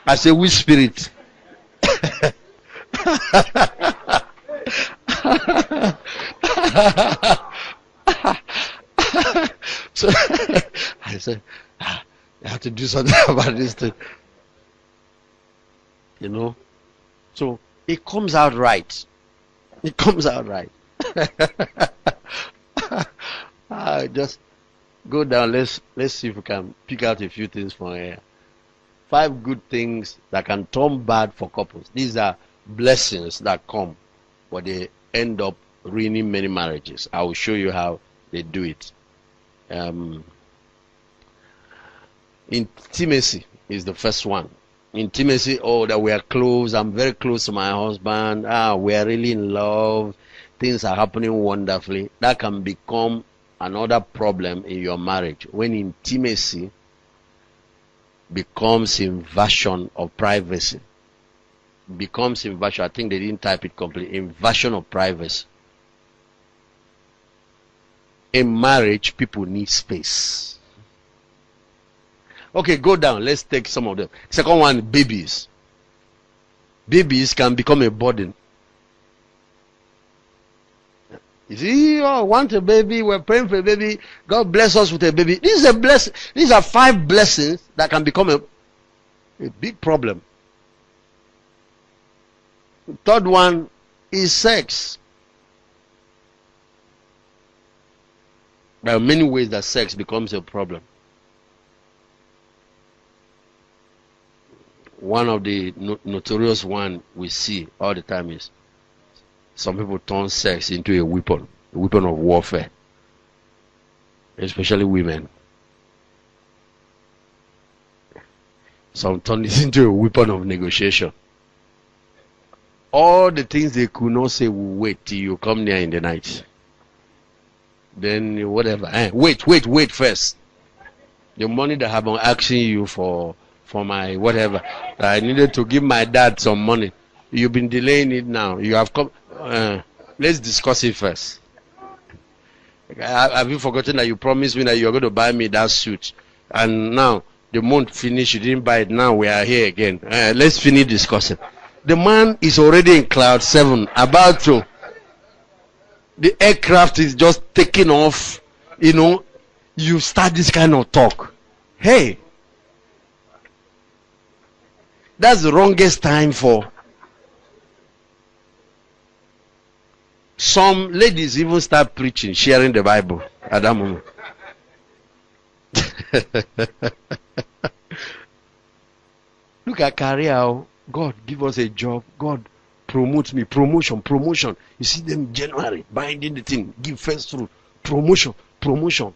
I said, which spirit? So I said, I have to do something about this thing. So it comes out right. It comes out right. Just go down. Let's see if we can pick out a few things from here. 5 good things that can turn bad for couples. These are blessings that come, but they end up ruining many marriages. I will show you how they do it. Intimacy is the first one. Intimacy, oh, that we are close. I'm very close to my husband. We are really in love. Things are happening wonderfully. That can become another problem in your marriage when intimacy becomes invasion of privacy. Becomes invasion. I think they didn't type it completely. Invasion of privacy. In marriage, people need space. Okay, go down. Let's take some of them. Second one, babies. Babies can become a burden. You see, oh, want a baby, we're praying for a baby. God bless us with a baby. This is a blessing. These are 5 blessings that can become a big problem. The third one is sex. There are many ways that sex becomes a problem. One of the notorious one we see all the time is some people turn sex into a weapon of warfare, especially women. Some turn it into a weapon of negotiation. All the things they could not say will wait till you come near in the night. Then whatever. Wait first. The money that I've been asking you for my whatever, that I needed to give my dad some money. You've been delaying it now. You have come. Let's discuss it first. Have you forgotten that you promised me that you're going to buy me that suit? And now the month finished, you didn't buy it. Now we are here again. Let's finish discussing. The man is already in cloud 7, about to. The aircraft is just taking off. You know, you start this kind of talk. Hey, that's the wrongest time for. Some ladies even start preaching, sharing the Bible at that moment. Look at career. God, give us a job. God, promote me. Promotion. You see them January, binding the thing. Give first fruit. Promotion.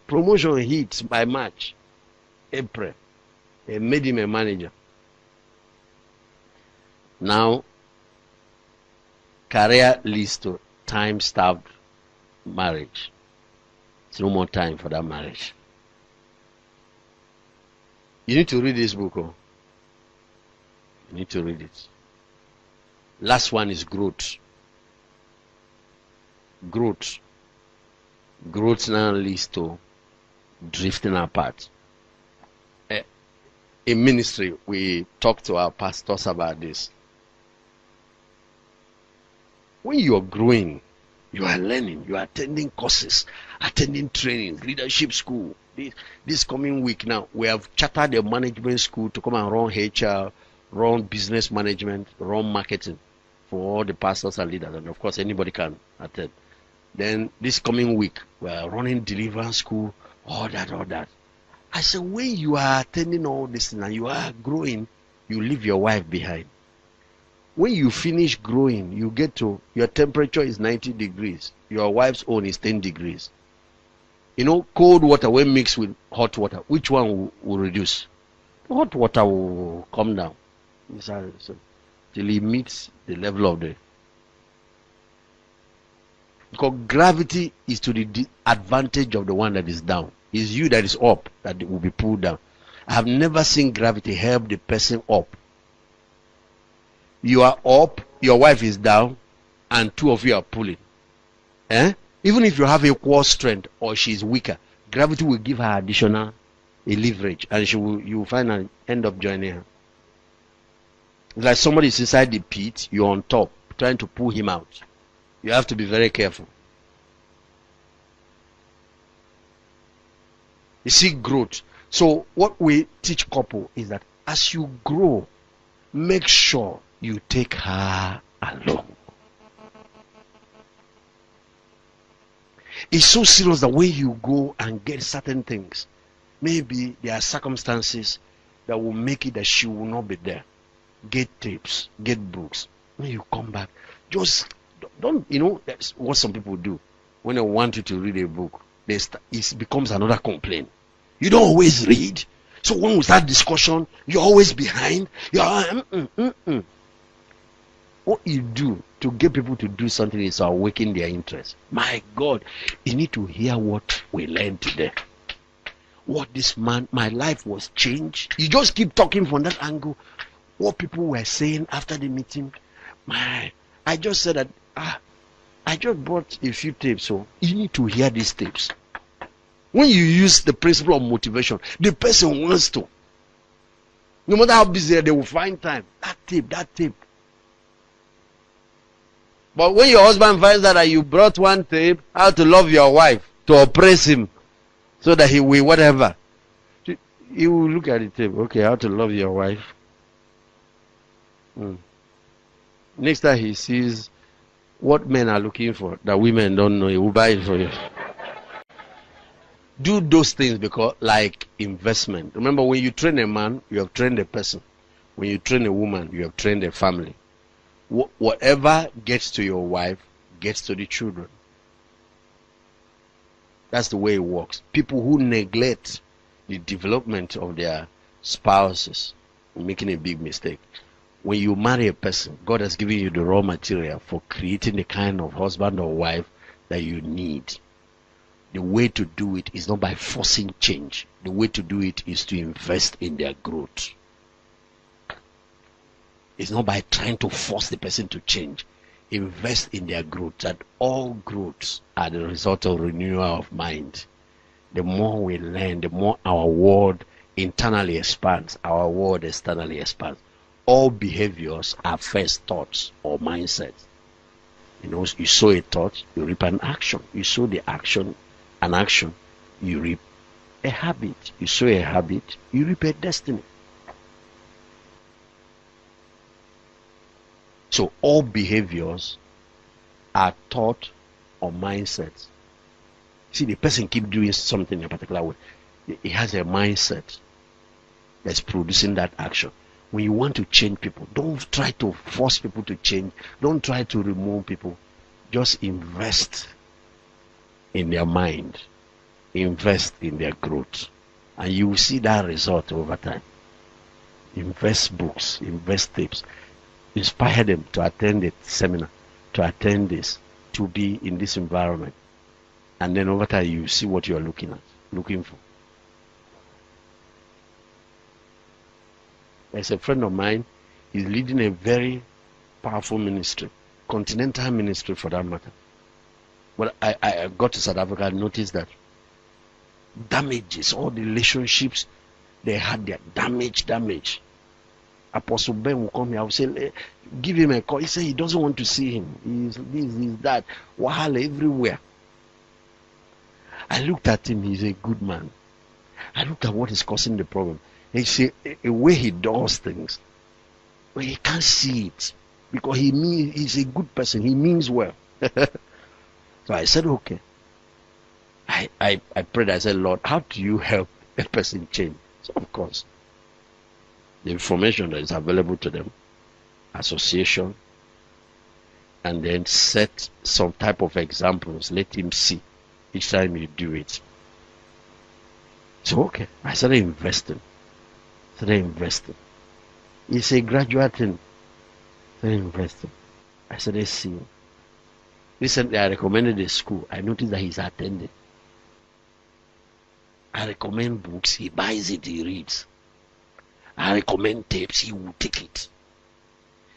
Promotion hits by March, April. They made him a manager. Now, career leads to time-starved marriage. It's no more time for that marriage. You need to read this book. Oh. You need to read it. Last one is growth. Growth now leads to drifting apart. In ministry, we talk to our pastors about this. When you are growing, you are learning, you are attending courses, attending training, leadership school. This coming week now, we have chartered a management school to come and run HR, run business management, run marketing for all the pastors and leaders. And of course, anybody can attend. Then this coming week, we are running deliverance school, all that. I said, when you are attending all this and you are growing, you leave your wife behind. When you finish growing, you get to, your temperature is 90 degrees. Your wife's own is 10 degrees. You know, cold water when mixed with hot water, which one will reduce? Hot water will come down. So, till it meets the level of the. Because gravity is to the advantage of the one that is down. It's you that is up that will be pulled down. I have never seen gravity help the person up. You are up, your wife is down, and 2 of you are pulling. Even if you have equal strength or she is weaker, gravity will give her additional leverage, and you will find her end up joining her. It's like somebody is inside the pit, you're on top, trying to pull him out. You have to be very careful. You see growth. So what we teach couple is that as you grow, make sure you take her along. It's so serious that when you go and get certain things, maybe there are circumstances that will make it that she will not be there. Get tapes, get books. When you come back, just don't, that's what some people do. When they want you to read a book, it becomes another complaint. You don't always read. So when we start discussion, you're always behind. What you do to get people to do something is to awaken their interest. My God, you need to hear what we learned today. What this man, my life was changed. You just keep talking from that angle. What people were saying after the meeting. I just said that I just brought a few tapes, so you need to hear these tapes. When you use the principle of motivation, the person wants to. No matter how busy they will find time. That tape. But when your husband finds out that you brought one tape, how to love your wife, to oppress him, so that he will whatever, he will look at the tape. Okay, how to love your wife. Next time he sees what men are looking for that women don't know, he will buy it for you. Do those things because, like investment. Remember, when you train a man, you have trained a person. When you train a woman, you have trained a family. Whatever gets to your wife gets to the children. That's the way it works. People who neglect the development of their spouses are making a big mistake. When you marry a person, God has given you the raw material for creating the kind of husband or wife that you need. The way to do it is not by forcing change. The way to do it is to invest in their growth. It's not by trying to force the person to change. Invest in their growth. That all growths are the result of renewal of mind. The more we learn, the more our world internally expands, our world externally expands. All behaviors are first thoughts or mindsets. You sow a thought, you reap an action. You sow an action, you reap a habit. You sow a habit, you reap a destiny. So all behaviors are thought or mindsets. See, the person keep doing something in a particular way. He has a mindset that's producing that action. When you want to change people, don't try to force people to change. Don't try to remove people. Just invest in their mind. Invest in their growth. And you will see that result over time. Invest books, invest tapes. Inspire them to attend a seminar, to attend this, to be in this environment. And then over time you see what you are looking for. There's a friend of mine, he's leading a very powerful ministry, continental ministry for that matter. But I got to South Africa and noticed that damages, all the relationships they had, their damage. Apostle Ben will come here. I will say, give him a call. He said he doesn't want to see him. He's this, he's that. Wahala everywhere. I looked at him. He's a good man. I looked at what is causing the problem. It's a way he does things. But he can't see it. Because he's a good person. He means well. So I said, okay. I prayed. I said, Lord, how do you help a person change? So of course, the information that is available to them, association, and then set some type of examples. Let him see each time you do it. So okay, I started investing. It's a graduate thing. I started seeing. Recently, I recommended a school. I noticed that he's attending. I recommend books. He buys it, he reads. I recommend tapes, he will take it.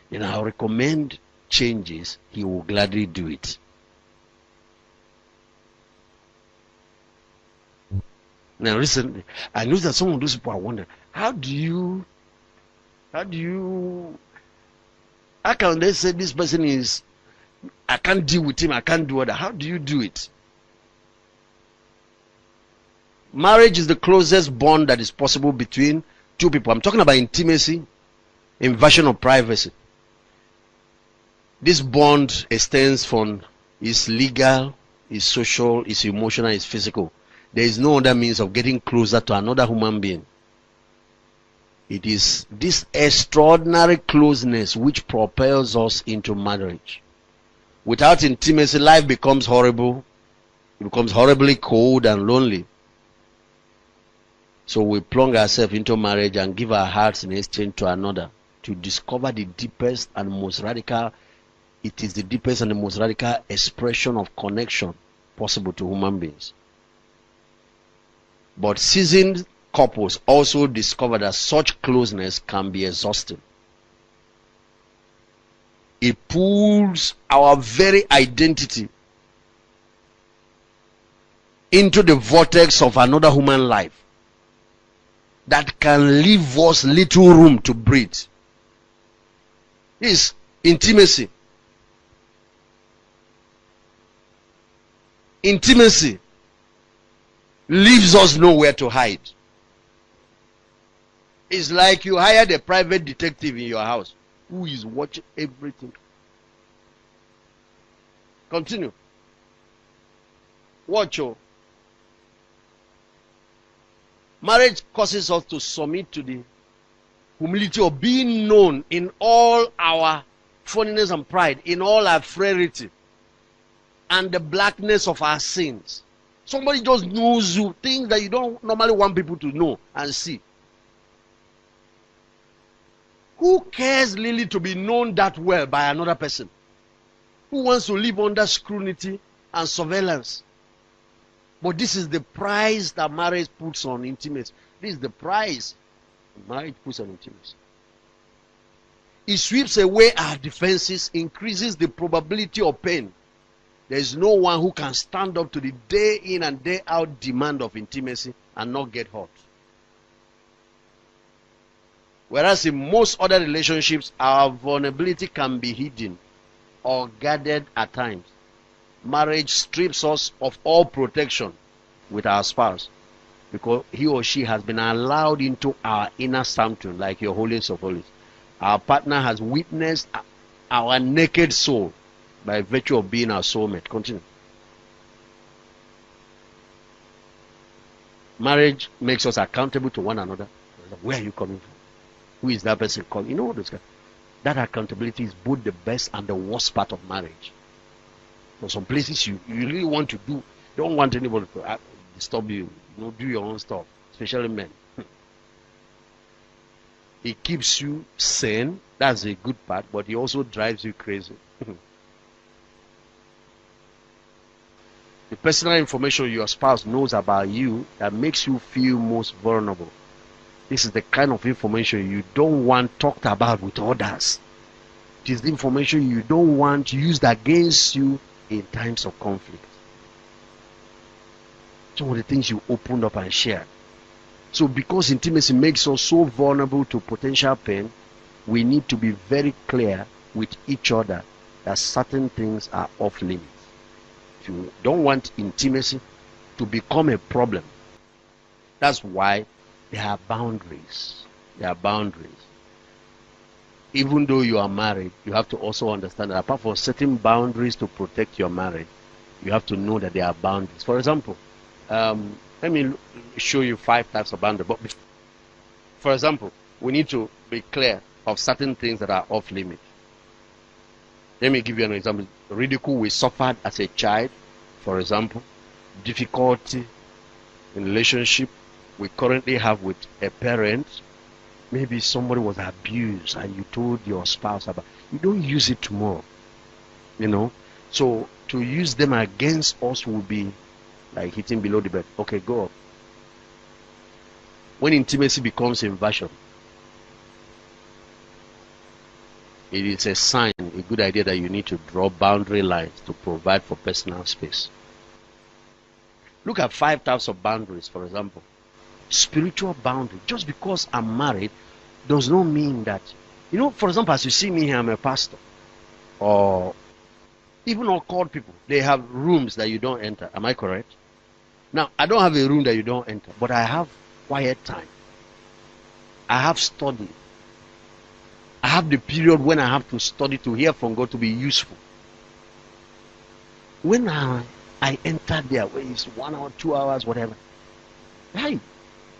Then I'll recommend changes, he will gladly do it. Now recently, I know that some of those people are wondering, how can they say this person is, I can't deal with him, I can't do that. How do you do it? Marriage is the closest bond that is possible between two people. I'm talking about intimacy, invasion of privacy. This bond extends from is legal, is social, is emotional, is physical. There is no other means of getting closer to another human being. It is this extraordinary closeness which propels us into marriage. Without intimacy, life becomes horrible. It becomes horribly cold and lonely. So we plunge ourselves into marriage and give our hearts in exchange to another to discover the deepest and most radical. It is the deepest and the most radical expression of connection possible to human beings. But seasoned couples also discover that such closeness can be exhausting. It pulls our very identity into the vortex of another human life that can leave us little room to breathe. This intimacy. Intimacy leaves us nowhere to hide. It's like you hired a private detective in your house who is watching everything. Continue. Watch. Marriage causes us to submit to the humility of being known in all our funniness and pride, in all our frailty, and the blackness of our sins. Somebody just knows you, things that you don't normally want people to know and see. Who cares really to be known that well by another person? Who wants to live under scrutiny and surveillance? But this is the price that marriage puts on intimacy. This is the price marriage puts on intimacy. It sweeps away our defenses, increases the probability of pain. There is no one who can stand up to the day in and day out demand of intimacy and not get hurt. Whereas in most other relationships, our vulnerability can be hidden or guarded at times. Marriage strips us of all protection with our spouse because he or she has been allowed into our inner sanctum, like your holiest of holies. Our partner has witnessed our naked soul by virtue of being our soulmate. Continue. Marriage makes us accountable to one another. Where are you coming from? Who is that person calling? You know what this guy? That accountability is both the best and the worst part of marriage. For some places you really want to do, don't want anybody to disturb you. Do your own stuff, especially men. It keeps you sane. That's a good part, but it also drives you crazy. The personal information your spouse knows about you that makes you feel most vulnerable. This is the kind of information you don't want talked about with others. It is the information you don't want used against you in times of conflict. Some of the things you opened up and shared. So because intimacy makes us so vulnerable to potential pain, we need to be very clear with each other that certain things are off limits. If you don't want intimacy to become a problem, that's why there are boundaries. There are boundaries. Even though you are married, you have to also understand that apart from certain boundaries to protect your marriage, you have to know that there are boundaries. For example, let me show you 5 types of boundaries. But for example, we need to be clear of certain things that are off limit. Let me give you an example. Ridicule we suffered as a child, for example. Difficulty in relationship we currently have with a parent. Maybe somebody was abused and you told your spouse about. You don't use it tomorrow. So to use them against us will be like hitting below the belt. Okay, go up. When intimacy becomes invasion, it is a sign, a good idea that you need to draw boundary lines to provide for personal space. Look at 5 types of boundaries, for example. Spiritual boundary. Just because I'm married does not mean that, for example, as you see me here, I'm a pastor. Or even occult people, they have rooms that you don't enter. Am I correct? Now, I don't have a room that you don't enter, but I have quiet time. I have study. I have the period when I have to study to hear from God to be useful. When I enter there, when it's 1 hour, 2 hours, whatever, hey,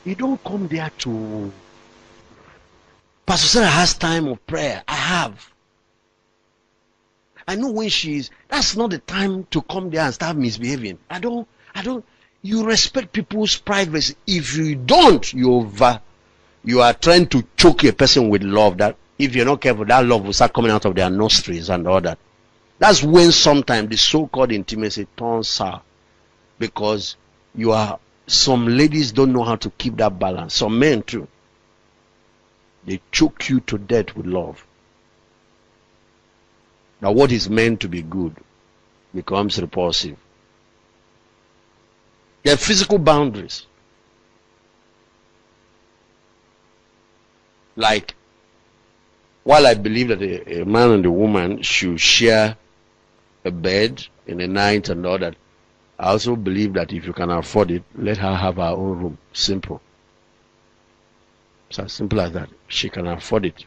you don't come there to Pastor Sarah has time of prayer. I have. I know when that's not the time to come there and start misbehaving. I don't, you respect people's privacy. If you don't, you are trying to choke a person with love that if you're not careful, that love will start coming out of their nostrils and all that. That's when sometimes the so-called intimacy turns sour, because some ladies don't know how to keep that balance. Some men too. They choke you to death with love. Now what is meant to be good becomes repulsive. There are physical boundaries. Like, while I believe that a man and a woman should share a bed in the night and all that, I also believe that if you can afford it, let her have her own room. Simple. It's as simple as that. She can afford it.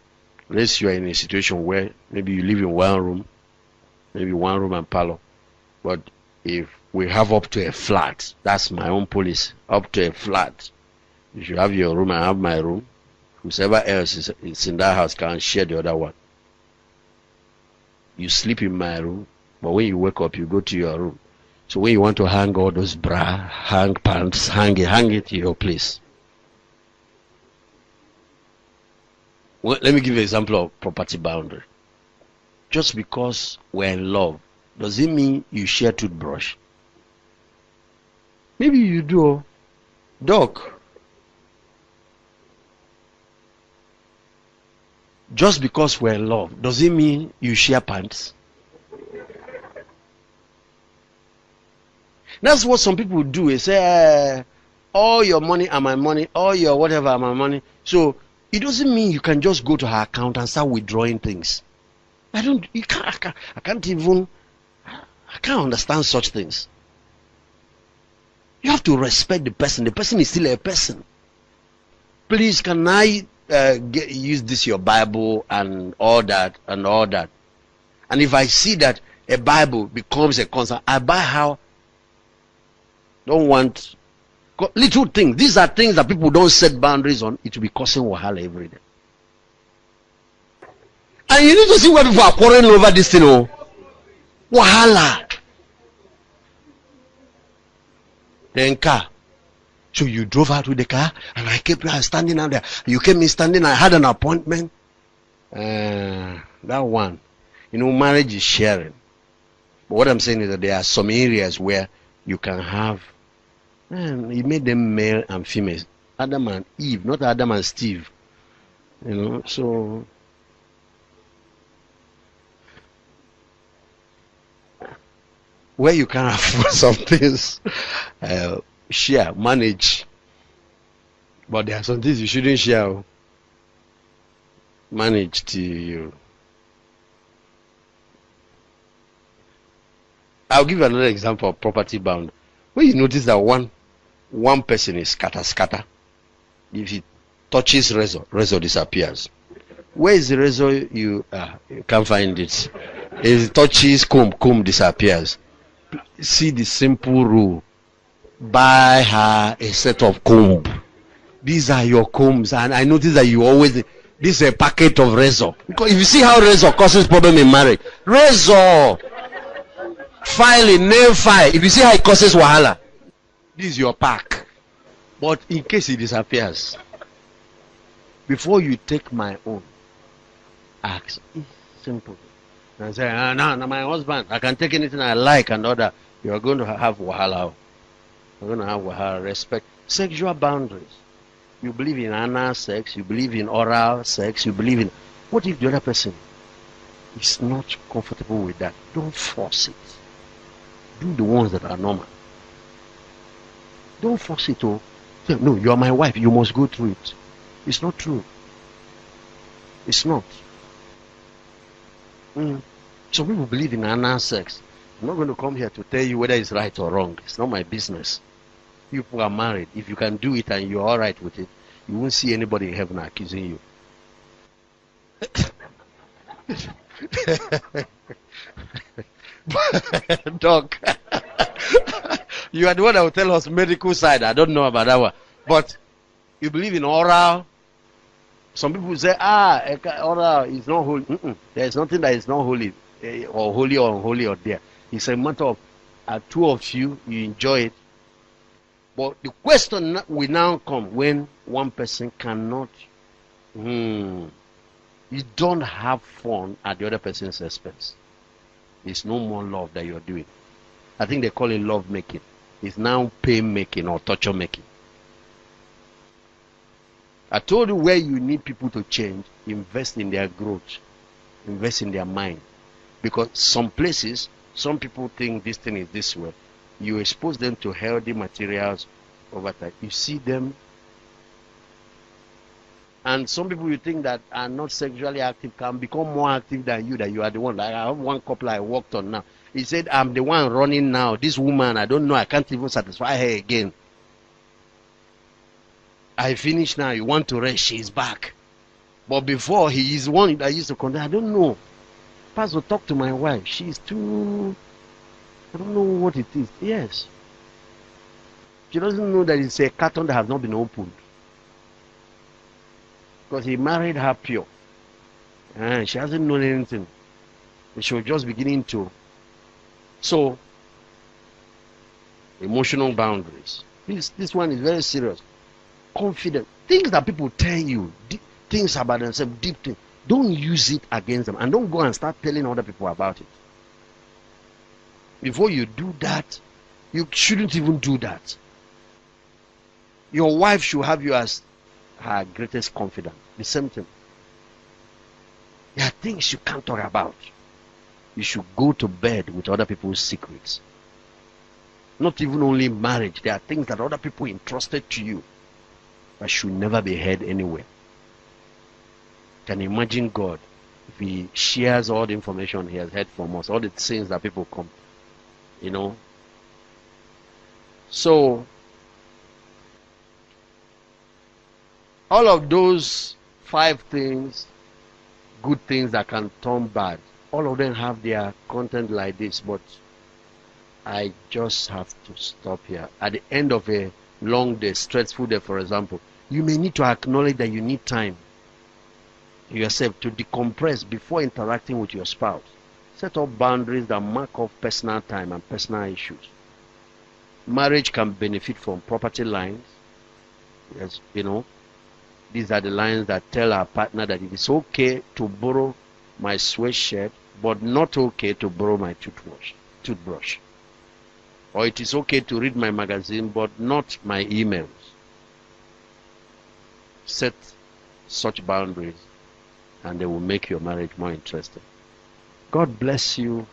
Unless you are in a situation where maybe you live in one room, maybe one room and parlor. But if we have up to a flat, that's my own policy. Up to a flat. You should have your room and have my room. Whoever else is in that house can share the other one. You sleep in my room, but when you wake up, you go to your room. So when you want to hang all those bra, hang pants, hang it to your place. Well, let me give you an example of property boundary. Just because we're in love, does it mean you share toothbrush? Maybe you do. Doc. Just because we're in love, does it mean you share pants? That's what some people do. They say, all your money are my money, all your whatever are my money. So it doesn't mean you can just go to her account and start withdrawing things. I can't understand such things. You have to respect the person. The person is still a person. Please, can I use this your Bible and all that and all that? And if I see that a Bible becomes a concern, I buy how. Don't want little things. These are things that people don't set boundaries on. It will be causing wahala every day. And you need to see where people are quarreling over this thing. Oh, wahala. Then car. So you drove out with the car, and I kept standing out there. You came in standing. I had an appointment. That one, marriage is sharing. But what I'm saying is that there are some areas where you can have. He made them male and female. Adam and Eve, not Adam and Steve. So where you can afford some things, share, manage. But there are some things you shouldn't share. Manage to you. I'll give you another example of property bound. When you notice that one person is scatter, if he touches razor disappears. Where is the razor? You can't find it. If he touches comb disappears. See the simple rule. Buy her a set of comb. These are your combs, and I notice that you always this is a packet of razor. Because if you see how razor causes problem in marriage, razor filing, nail file. If you see how it causes wahala, this is your pack. But in case it disappears, before you take my own, ask. It's simple. And say, no, my husband, I can take anything I like and all that. You are going to have wahala. You're going to have wahala. Respect. Sexual boundaries. You believe in anal sex, you believe in oral sex, you believe in... What if the other person is not comfortable with that? Don't force it. Do the ones that are normal. Don't force it. Oh, no, you are my wife. You must go through it. It's not true. It's not. Some people believe in anal sex. I'm not going to come here to tell you whether it's right or wrong. It's not my business. People are married. If you can do it and you're all right with it, you won't see anybody in heaven accusing you. Doc, you are the one that will tell us medical side. I don't know about that one. But you believe in oral Some people say, order is not holy. There is nothing that is not holy, or holy or unholy or there. It's a matter of two of you enjoy it. But the question will now come when one person cannot. You don't have fun at the other person's expense. It's no more love that you're doing. I think they call it love making. It's now pain making or torture making. I told you where you need people to change, invest in their growth, invest in their mind. Because some places, some people think this thing is this way. You expose them to healthy materials over time. You see them. And some people you think that are not sexually active can become more active than you, that you are the one. Like I have one couple I worked on now. He said, I'm the one running now. This woman, I don't know, I can't even satisfy her again. I finished now, you want to rest, she's back. But before, he is one that used to condemn. I don't know. Pastor, talk to my wife. She's too, I don't know what it is. Yes. She doesn't know that it's a carton that has not been opened. Because he married her pure. And she hasn't known anything. And she was just beginning to. So, emotional boundaries. This one is very serious. Confident. Things that people tell you, things about themselves, deep things. Don't use it against them. And don't go and start telling other people about it. Before you do that, you shouldn't even do that. Your wife should have you as her greatest confidant. The same thing. There are things you can't talk about. You should go to bed with other people's secrets. Not even only marriage. There are things that other people entrusted to you that should never be heard anywhere. Can you imagine God if He shares all the information He has heard from us, all the things that people come, So, all of those 5 things, good things that can turn bad, all of them have their content like this, but I just have to stop here. At the end of a long day, stressful day, for example, you may need to acknowledge that you need time yourself to decompress before interacting with your spouse. Set up boundaries that mark off personal time and personal issues. Marriage can benefit from property lines. Yes, these are the lines that tell our partner that it is okay to borrow my sweatshirt, but not okay to borrow my toothbrush. Or it is okay to read my magazine, but not my emails. Set such boundaries, and they will make your marriage more interesting. God bless you.